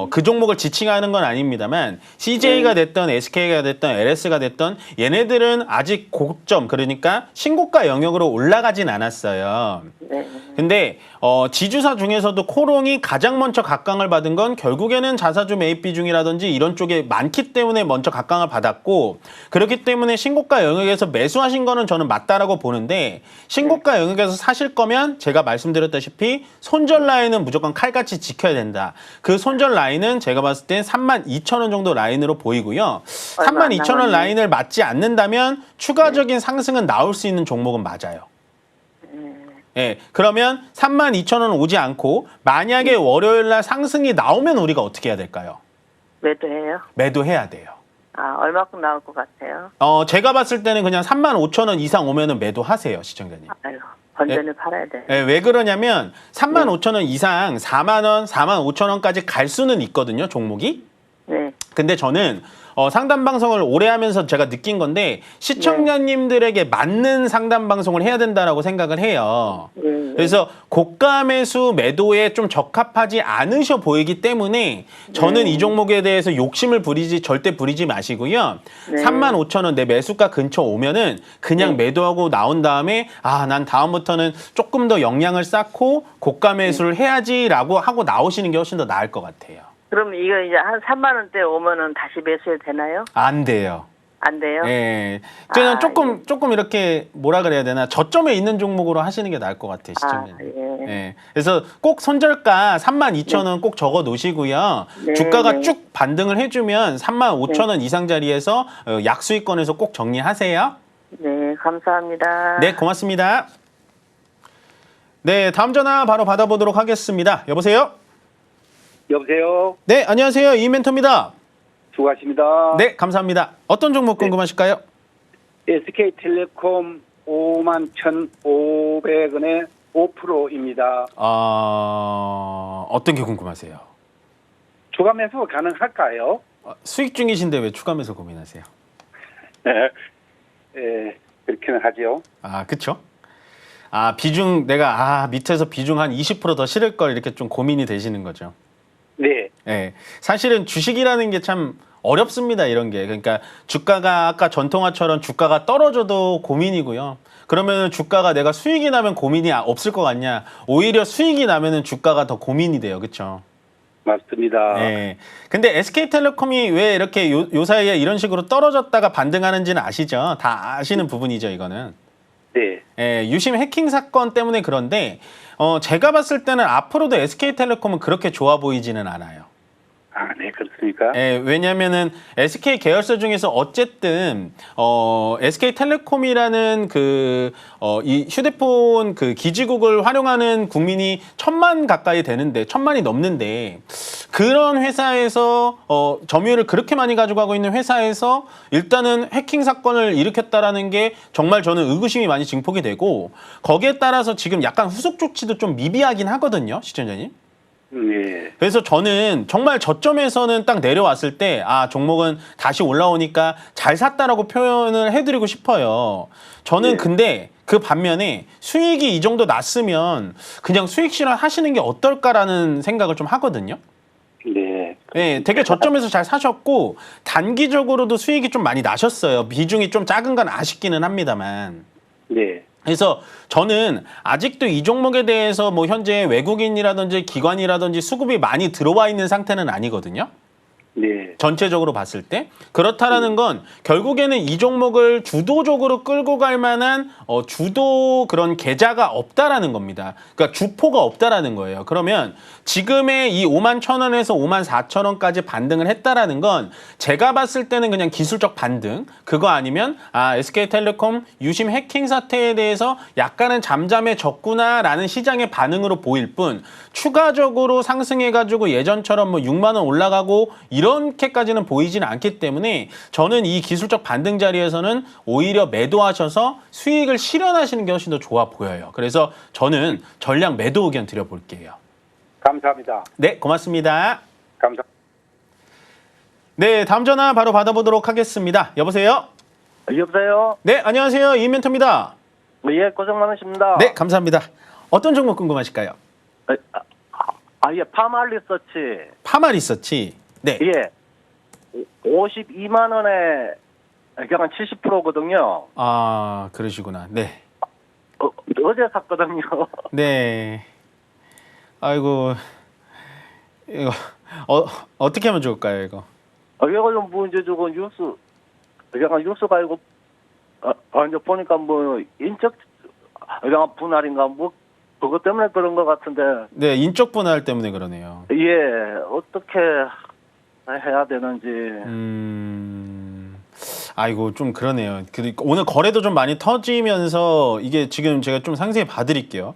그 종목을 지칭하는 건 아닙니다만 CJ가 됐던 SK가 됐던 LS가 됐던 얘네들은 아직 고점 그러니까 신고가 영역으로 올라가진 않았어요. 네. 근데 지주사 중에서도 코롱이 가장 먼저 각광을 받은 건 결국에는 자사주 매입 비중이라든지 이런 쪽에 많기 때문에 먼저 각광을 받았고 그렇기 때문에 신고가 영역에서 매수하신 거는 저는 맞다라고 보는데 신고가 영역에서 사실 거면 제가 말씀드렸다시피 손절 라인은 무조건 칼같이 지켜야 된다. 그 손절 라인은 제가 봤을 땐 32,000원 정도 라인으로 보이고요. 32,000원 라인을 맞지 않는다면 추가적인 상승은 나올 수 있는 종목은 맞아요. 예, 그러면 32,000원 오지 않고 만약에 월요일 날 상승이 나오면 우리가 어떻게 해야 될까요? 매도해요? 매도해야 돼요. 아, 얼마큼 나올 것 같아요? 제가 봤을 때는 그냥 35,000원 이상 오면은 매도하세요, 시청자님. 아유, 건전히 팔아야 돼. 예, 왜 그러냐면 35,000원 이상 4만 원, 45,000원까지 갈 수는 있거든요, 종목이. 네. 근데 저는 상담 방송을 오래 하면서 제가 느낀 건데 시청자님들에게 맞는 상담 방송을 해야 된다라고 생각을 해요. 그래서 고가 매수 매도에 좀 적합하지 않으셔 보이기 때문에 저는 이 종목에 대해서 욕심을 절대 부리지 마시고요. 35,000원 내 매수가 근처 오면은 그냥 매도하고 나온 다음에 난 다음부터는 조금 더 역량을 쌓고 고가 매수를 해야지라고 하고 나오시는 게 훨씬 더 나을 것 같아요. 그럼 이거 이제 한 3만 원대 오면은 다시 매수해도 되나요? 안 돼요. 안 돼요? 예. 저는 조금 이렇게 뭐라 그래야 되나 저점에 있는 종목으로 하시는 게 나을 것 같아요, 시청자님. 예. 그래서 꼭 손절가 32,000원 꼭 적어 놓으시고요. 네, 주가가 네. 쭉 반등을 해주면 35,000원 이상 자리에서 약수익권에서 꼭 정리하세요. 네, 감사합니다. 네, 고맙습니다. 네, 다음 전화 바로 받아보도록 하겠습니다. 여보세요? 여보세요. 네, 안녕하세요. 이멘토입니다. 수고하십니다. 네, 감사합니다. 어떤 종목 궁금하실까요? SK텔레콤 51,500원에 5%입니다. 어떤 게 궁금하세요? 추가 매수 가능할까요? 수익 중이신데 왜 추가 매수 고민하세요? 예, 그렇게는 하죠. 그쵸? 비중 내가 밑에서 비중 한 20% 더 실을 걸 이렇게 좀 고민이 되시는 거죠. 네. 예. 사실은 주식이라는 게 참 어렵습니다, 이런 게. 그러니까 주가가 아까 전통화처럼 주가가 떨어져도 고민이고요. 그러면 주가가 내가 수익이 나면 고민이 없을 것 같냐? 오히려 수익이 나면은 주가가 더 고민이 돼요. 그렇죠? 맞습니다. 예. 근데 SK텔레콤이 왜 이렇게 요 사이에 이런 식으로 떨어졌다가 반등하는지는 아시죠? 다 아시는 부분이죠, 이거는. 네. 예, 유심 해킹 사건 때문에 그런데 제가 봤을 때는 앞으로도 SK텔레콤은 그렇게 좋아 보이지는 않아요. 아, 네, 그렇습니까? 예, 왜냐면은 SK 계열사 중에서 어쨌든 SK텔레콤이라는 이 휴대폰 그 기지국을 활용하는 국민이 1,000만 가까이 되는데 1,000만이 넘는데 그런 회사에서 점유율을 그렇게 많이 가져가고 있는 회사에서 일단은 해킹 사건을 일으켰다라는 게 정말 저는 의구심이 많이 증폭이 되고 거기에 따라서 지금 약간 후속 조치도 좀 미비하긴 하거든요, 시청자님. 네. 그래서 저는 정말 저점에서는 딱 내려왔을 때 종목은 다시 올라오니까 잘 샀다라고 표현을 해드리고 싶어요. 저는 네. 근데 그 반면에 수익이 이 정도 났으면 그냥 수익 실현하시는 게 어떨까라는 생각을 좀 하거든요. 네. 네, 되게 저점에서 잘 사셨고 단기적으로도 수익이 좀 많이 나셨어요. 비중이 좀 작은 건 아쉽기는 합니다만. 네. 그래서 저는 아직도 이 종목에 대해서 뭐 현재 외국인이라든지 기관이라든지 수급이 많이 들어와 있는 상태는 아니거든요. 네. 전체적으로 봤을 때. 그렇다라는 건 결국에는 이 종목을 주도적으로 끌고 갈 만한 주도 그런 계좌가 없다라는 겁니다. 그러니까 주포가 없다라는 거예요. 그러면 지금의 이 51,000원에서 54,000원까지 반등을 했다라는 건 제가 봤을 때는 그냥 기술적 반등, 그거 아니면 SK텔레콤 유심 해킹 사태에 대해서 약간은 잠잠해졌구나라는 시장의 반응으로 보일 뿐 추가적으로 상승해가지고 예전처럼 뭐 6만 원 올라가고 이렇게까지는 보이지는 않기 때문에 저는 이 기술적 반등 자리에서는 오히려 매도하셔서 수익을 실현하시는 게 훨씬 더 좋아 보여요. 그래서 저는 전량 매도 의견 드려볼게요. 감사합니다. 네, 고맙습니다. 감사. 네, 다음 전화 바로 받아보도록 하겠습니다. 여보세요? 여보세요? 네, 안녕하세요. 이인멘토입니다. 예, 고생 많으십니다. 네, 감사합니다. 어떤 종목 궁금하실까요? 예, 파마 리서치. 파마 리서치. 네. 예. 52만 원에 그냥 70%거든요. 아, 그러시구나. 네. 어제 샀거든요. 네. 아이고, 이거 어떻게 하면 좋을까요, 이거? 이거 좀 뭐 이제 저거 뉴스, 그냥 뉴스가 이거 이제 보니까 뭐 인적 그냥 분할인가 뭐 그것 때문에 그런 것 같은데. 네, 인적 분할 때문에 그러네요. 예, 어떻게 해야 되는지. 아이고, 좀 그러네요. 오늘 거래도 좀 많이 터지면서 이게 지금 제가 좀 상세히 봐드릴게요.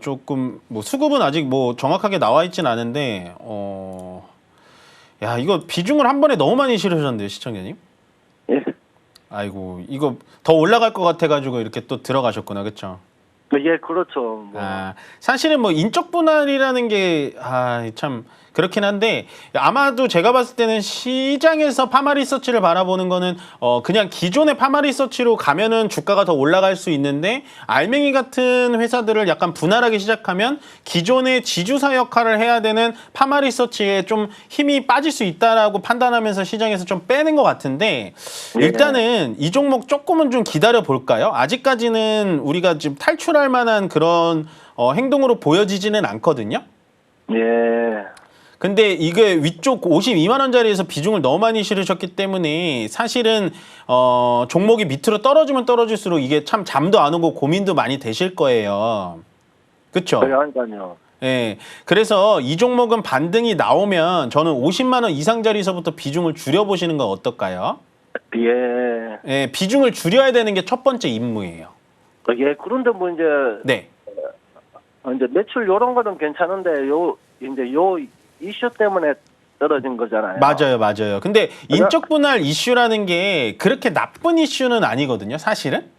조금 뭐 수급은 아직 뭐 정확하게 나와 있진 않은데 야, 이거 비중을 한 번에 너무 많이 실으셨는데요, 시청자님. 예. 아이고, 이거 더 올라갈 것 같아가지고 이렇게 또 들어가셨구나, 그렇죠? 예, 그렇죠. 뭐. 사실은 뭐 인적 분할이라는 게 참 그렇긴 한데 아마도 제가 봤을 때는 시장에서 파마 리서치를 바라보는 거는 그냥 기존의 파마 리서치로 가면은 주가가 더 올라갈 수 있는데 알맹이 같은 회사들을 약간 분할하기 시작하면 기존의 지주사 역할을 해야 되는 파마 리서치에 좀 힘이 빠질 수 있다라고 판단하면서 시장에서 좀 빼는 것 같은데 일단은 이 종목 조금은 좀 기다려 볼까요? 아직까지는 우리가 지금 탈출할 만한 그런 행동으로 보여지지는 않거든요. 예. 근데 이게 위쪽 52만 원짜리에서 비중을 너무 많이 실으셨기 때문에 사실은 종목이 밑으로 떨어지면 떨어질수록 이게 참 잠도 안 오고 고민도 많이 되실 거예요. 그렇죠? 그러니까요. 예. 그래서 이 종목은 반등이 나오면 저는 50만 원 이상짜리에서부터 비중을 줄여 보시는 건 어떨까요? 예. 예, 비중을 줄여야 되는 게 첫 번째 임무예요. 예, 그런데 뭐 이제 네. 이제 매출 요런 거는 괜찮은데 이제 요 이슈 때문에 떨어진 거잖아요. 맞아요. 근데 인적 분할 이슈라는 게 그렇게 나쁜 이슈는 아니거든요, 사실은.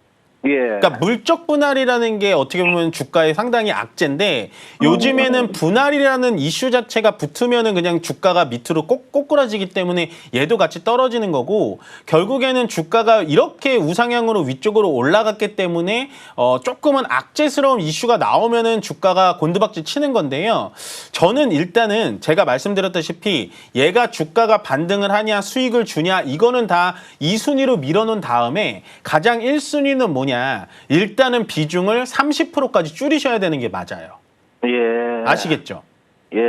예. 그러니까 물적 분할이라는 게 어떻게 보면 주가에 상당히 악재인데 요즘에는 분할이라는 이슈 자체가 붙으면은 그냥 주가가 밑으로 꼬꾸라지기 때문에 얘도 같이 떨어지는 거고 결국에는 주가가 이렇게 우상향으로 위쪽으로 올라갔기 때문에 조금은 악재스러운 이슈가 나오면은 주가가 곤두박질 치는 건데요. 저는 일단은 제가 말씀드렸다시피 얘가 주가가 반등을 하냐 수익을 주냐 이거는 다 2순위로 밀어놓은 다음에 가장 1순위는 뭐냐 일단은 비중을 30%까지 줄이셔야 되는 게 맞아요. 예. 아시겠죠? 예.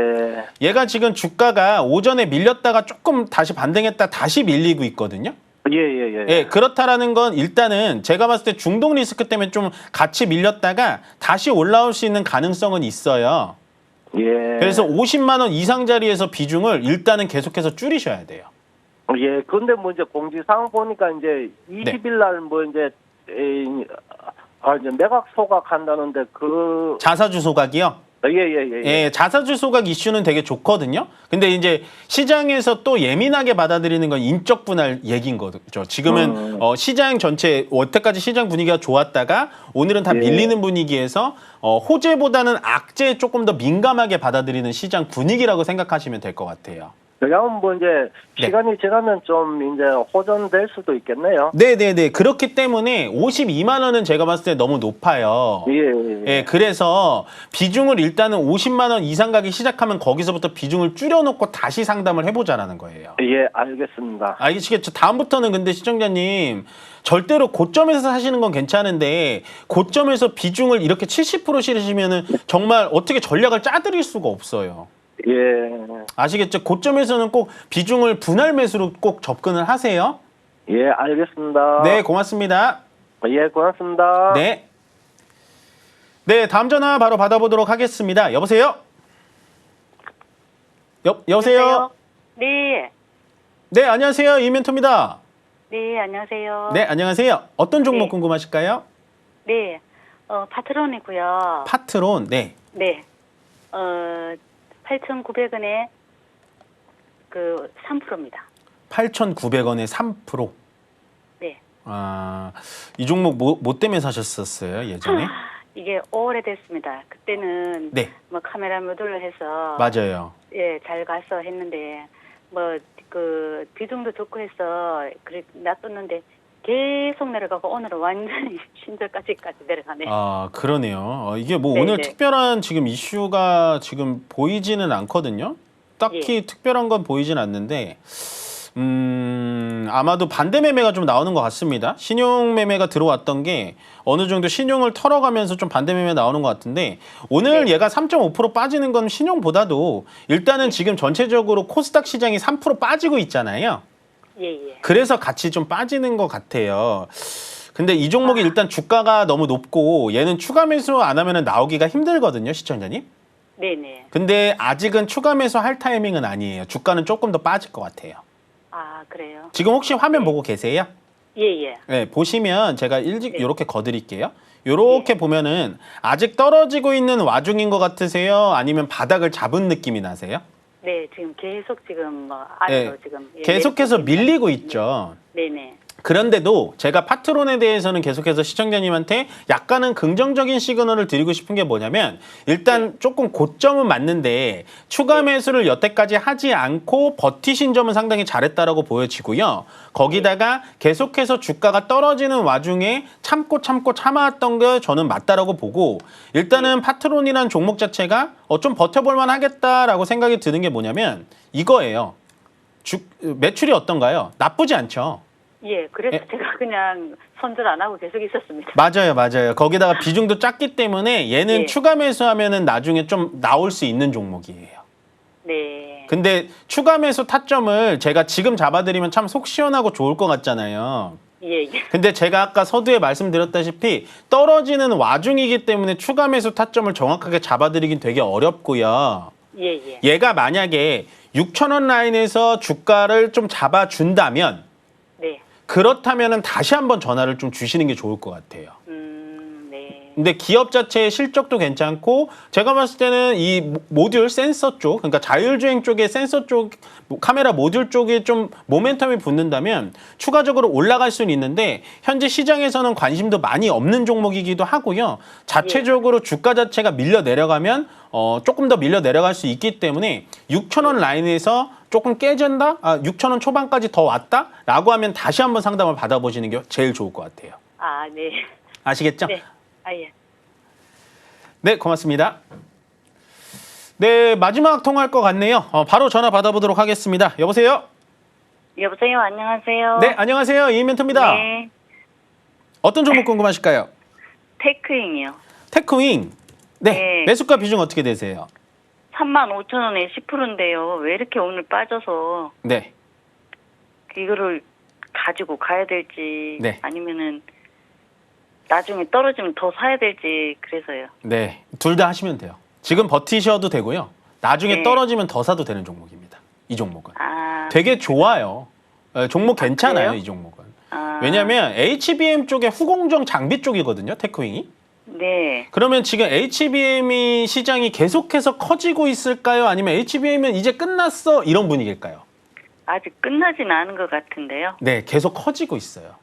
얘가 지금 주가가 오전에 밀렸다가 조금 다시 반등했다 다시 밀리고 있거든요. 예, 그렇다라는 건 일단은 제가 봤을 때 중동 리스크 때문에 좀 같이 밀렸다가 다시 올라올 수 있는 가능성은 있어요. 예. 그래서 50만 원 이상 자리에서 비중을 일단은 계속해서 줄이셔야 돼요. 예. 근데 뭐 이제 공지사항 보니까 이제 20일 날 뭐 이제 이제 매각 소각한다는데 그 자사주 소각이요? 예, 자사주 소각 이슈는 되게 좋거든요. 근데 이제 시장에서 또 예민하게 받아들이는 건 인적 분할 얘기인 거죠. 지금은 시장 전체 여태까지 시장 분위기가 좋았다가 오늘은 다 밀리는 분위기에서 호재보다는 악재에 조금 더 민감하게 받아들이는 시장 분위기라고 생각하시면 될 것 같아요. 그냥 뭐 이제 네. 시간이 지나면 좀 이제 호전될 수도 있겠네요. 네네네. 그렇기 때문에 52만 원은 제가 봤을 때 너무 높아요. 예, 그래서 비중을 일단은 50만 원 이상 가기 시작하면 거기서부터 비중을 줄여놓고 다시 상담을 해보자라는 거예요. 예, 알겠습니다. 알겠시겠죠? 다음부터는 근데 시청자님 절대로 고점에서 사시는 건 괜찮은데 고점에서 비중을 이렇게 70% 실으시면은 정말 어떻게 전략을 짜드릴 수가 없어요. 예. 아시겠죠? 고점에서는 꼭 비중을 분할 매수로 꼭 접근을 하세요. 예, 알겠습니다. 네, 고맙습니다. 예, 고맙습니다. 네. 네, 다음 전화 바로 받아보도록 하겠습니다. 여보세요? 여보세요? 네. 네, 안녕하세요. 이멘토입니다. 네, 안녕하세요. 네, 안녕하세요. 어떤 종목 네. 궁금하실까요? 네. 파트론이고요. 파트론, 네. 네. 8,900원에 그 3%입니다. 8,900원에 3%. 네. 아, 이 종목 뭐 때문에 사셨었어요, 예전에? 이게 오래됐습니다. 그때는 네, 뭐 카메라 모듈로 해서 맞아요. 예, 잘 가서 했는데 뭐 그 비중도 좋고 해서 그래 놔뒀는데 계속 내려가고 오늘은 완전히 신절까지까지 내려가네요. 아, 그러네요. 이게 뭐 네, 오늘 네. 특별한 지금 이슈가 지금 보이지는 않거든요. 딱히 특별한 건 보이진 않는데, 아마도 반대 매매가 좀 나오는 것 같습니다. 신용 매매가 들어왔던 게 어느 정도 신용을 털어가면서 좀 반대 매매 나오는 것 같은데, 오늘 얘가 3.5% 빠지는 건 신용보다도 일단은 지금 전체적으로 코스닥 시장이 3% 빠지고 있잖아요. 예, 예. 그래서 같이 좀 빠지는 것 같아요. 근데 이 종목이 일단 주가가 너무 높고 얘는 추가 매수 안 하면 나오기가 힘들거든요, 시청자님. 네, 네. 근데 아직은 추가 매수 할 타이밍은 아니에요. 주가는 조금 더 빠질 것 같아요. 아, 그래요. 지금 혹시 화면 보고 계세요? 예, 예. 네, 보시면 제가 이렇게 거드릴게요. 이렇게 보면은 아직 떨어지고 있는 와중인 것 같으세요? 아니면 바닥을 잡은 느낌이 나세요? 네, 지금 계속 지금 뭐 아래로 네, 지금 계속해서 내리고 밀리고 있는- 있죠. 네, 네. 그런데도 제가 파트론에 대해서는 계속해서 시청자님한테 약간은 긍정적인 시그널을 드리고 싶은 게 뭐냐면 일단 조금 고점은 맞는데 추가 매수를 여태까지 하지 않고 버티신 점은 상당히 잘했다라고 보여지고요. 거기다가 계속해서 주가가 떨어지는 와중에 참고 참아왔던 게 저는 맞다라고 보고 일단은 파트론이라는 종목 자체가 좀 버텨볼만 하겠다라고 생각이 드는 게 뭐냐면 이거예요. 매출이 어떤가요? 나쁘지 않죠. 예, 그래서 제가 그냥 손절 안 하고 계속 있었습니다. 맞아요. 거기다가 비중도 작기 때문에 얘는 예. 추가 매수하면은 나중에 좀 나올 수 있는 종목이에요. 네. 근데 추가 매수 타점을 제가 지금 잡아드리면 참 속 시원하고 좋을 것 같잖아요. 예, 예. 근데 제가 아까 서두에 말씀드렸다시피 떨어지는 와중이기 때문에 추가 매수 타점을 정확하게 잡아드리긴 되게 어렵고요. 예, 예. 얘가 만약에 6,000원 라인에서 주가를 좀 잡아준다면 네. 그렇다면은 다시 한번 전화를 좀 주시는 게 좋을 것 같아요. 네. 근데 기업 자체의 실적도 괜찮고 제가 봤을 때는 이 모듈 센서 쪽, 그러니까 자율주행 쪽의 센서 쪽, 카메라 모듈 쪽에 좀 모멘텀이 붙는다면 추가적으로 올라갈 수는 있는데 현재 시장에서는 관심도 많이 없는 종목이기도 하고요. 자체적으로 주가 자체가 밀려 내려가면 조금 더 밀려 내려갈 수 있기 때문에 6,000원 라인에서 조금 깨진다? 6,000원 초반까지 더 왔다? 라고 하면 다시 한번 상담을 받아보시는 게 제일 좋을 것 같아요. 아, 네. 아시겠죠? 네. 아, 예. 네, 고맙습니다. 네, 마지막 통화할 것 같네요. 바로 전화 받아보도록 하겠습니다. 여보세요? 여보세요. 안녕하세요. 네, 안녕하세요. 이멘토입니다. 네. 어떤 종목 궁금하실까요? 테크잉이요. 테크윙. 네, 네. 매수가 비중 어떻게 되세요? 35,000원에 10%인데요. 왜 이렇게 오늘 빠져서 네, 이거를 가지고 가야 될지 네. 아니면은 나중에 떨어지면 더 사야 될지 그래서요. 네, 둘 다 하시면 돼요. 지금 버티셔도 되고요. 나중에 네. 떨어지면 더 사도 되는 종목입니다. 이 종목은. 아, 되게 좋아요. 종목 괜찮아요, 그래요? 이 종목은. 아, 왜냐하면 HBM 쪽에 후공정 장비 쪽이거든요, 테크윙이. 네. 그러면 지금 HBM이 시장이 계속해서 커지고 있을까요? 아니면 HBM은 이제 끝났어? 이런 분위기일까요? 아직 끝나진 않은 것 같은데요. 네, 계속 커지고 있어요.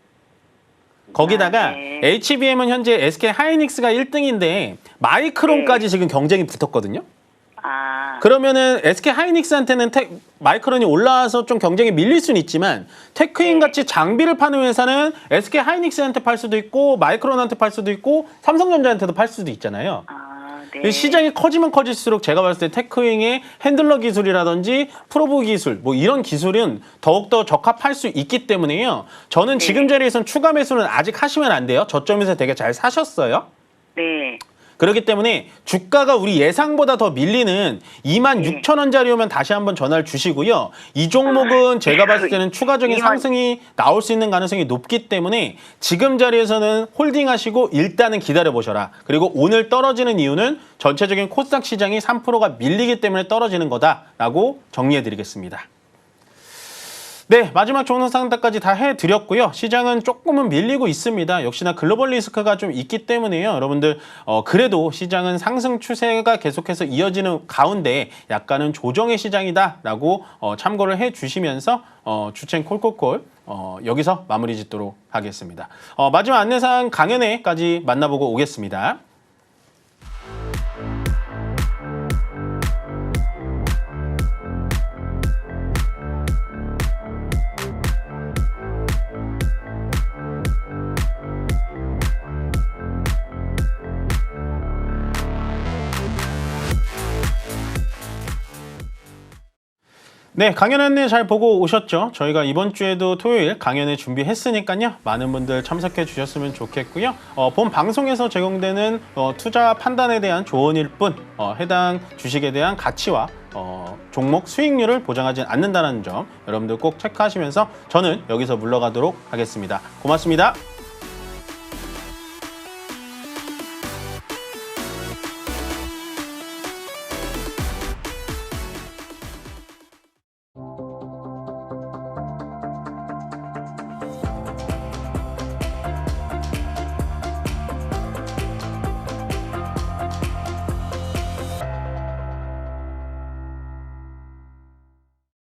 거기다가 아, 네. HBM은 현재 SK 하이닉스가 1등인데 마이크론까지 지금 경쟁이 붙었거든요. 아, 그러면은 SK 하이닉스한테는 마이크론이 올라와서 좀 경쟁이 밀릴 수는 있지만 테크인 같이 장비를 파는 회사는 SK 하이닉스한테 팔 수도 있고 마이크론한테 팔 수도 있고 삼성전자한테도 팔 수도 있잖아요. 아, 네. 시장이 커지면 커질수록 제가 봤을 때 테크윙의 핸들러 기술이라든지 프로브 기술 뭐 이런 기술은 더욱더 적합할 수 있기 때문에요. 저는 지금 자리에선 추가 매수는 아직 하시면 안 돼요. 저점에서 되게 잘 사셨어요. 네. 그렇기 때문에 주가가 우리 예상보다 더 밀리는 26,000원짜리 오면 다시 한번 전화를 주시고요. 이 종목은 제가 봤을 때는 추가적인 2만 상승이 나올 수 있는 가능성이 높기 때문에 지금 자리에서는 홀딩하시고 일단은 기다려보셔라. 그리고 오늘 떨어지는 이유는 전체적인 코스닥 시장이 3%가 밀리기 때문에 떨어지는 거다라고 정리해드리겠습니다. 네, 마지막 종목 상담까지 다 해드렸고요. 시장은 조금은 밀리고 있습니다. 역시나 글로벌 리스크가 좀 있기 때문에요. 여러분들 그래도 시장은 상승 추세가 계속해서 이어지는 가운데 약간은 조정의 시장이다라고 참고를 해주시면서 주책 콜콜콜 여기서 마무리 짓도록 하겠습니다. 마지막 안내사항 강연회까지 만나보고 오겠습니다. 네, 강연 안내 잘 보고 오셨죠? 저희가 이번 주에도 토요일 강연을 준비했으니까요. 많은 분들 참석해 주셨으면 좋겠고요. 본 방송에서 제공되는 투자 판단에 대한 조언일 뿐 해당 주식에 대한 가치와 종목 수익률을 보장하지 않는다는 점 여러분들 꼭 체크하시면서 저는 여기서 물러가도록 하겠습니다. 고맙습니다.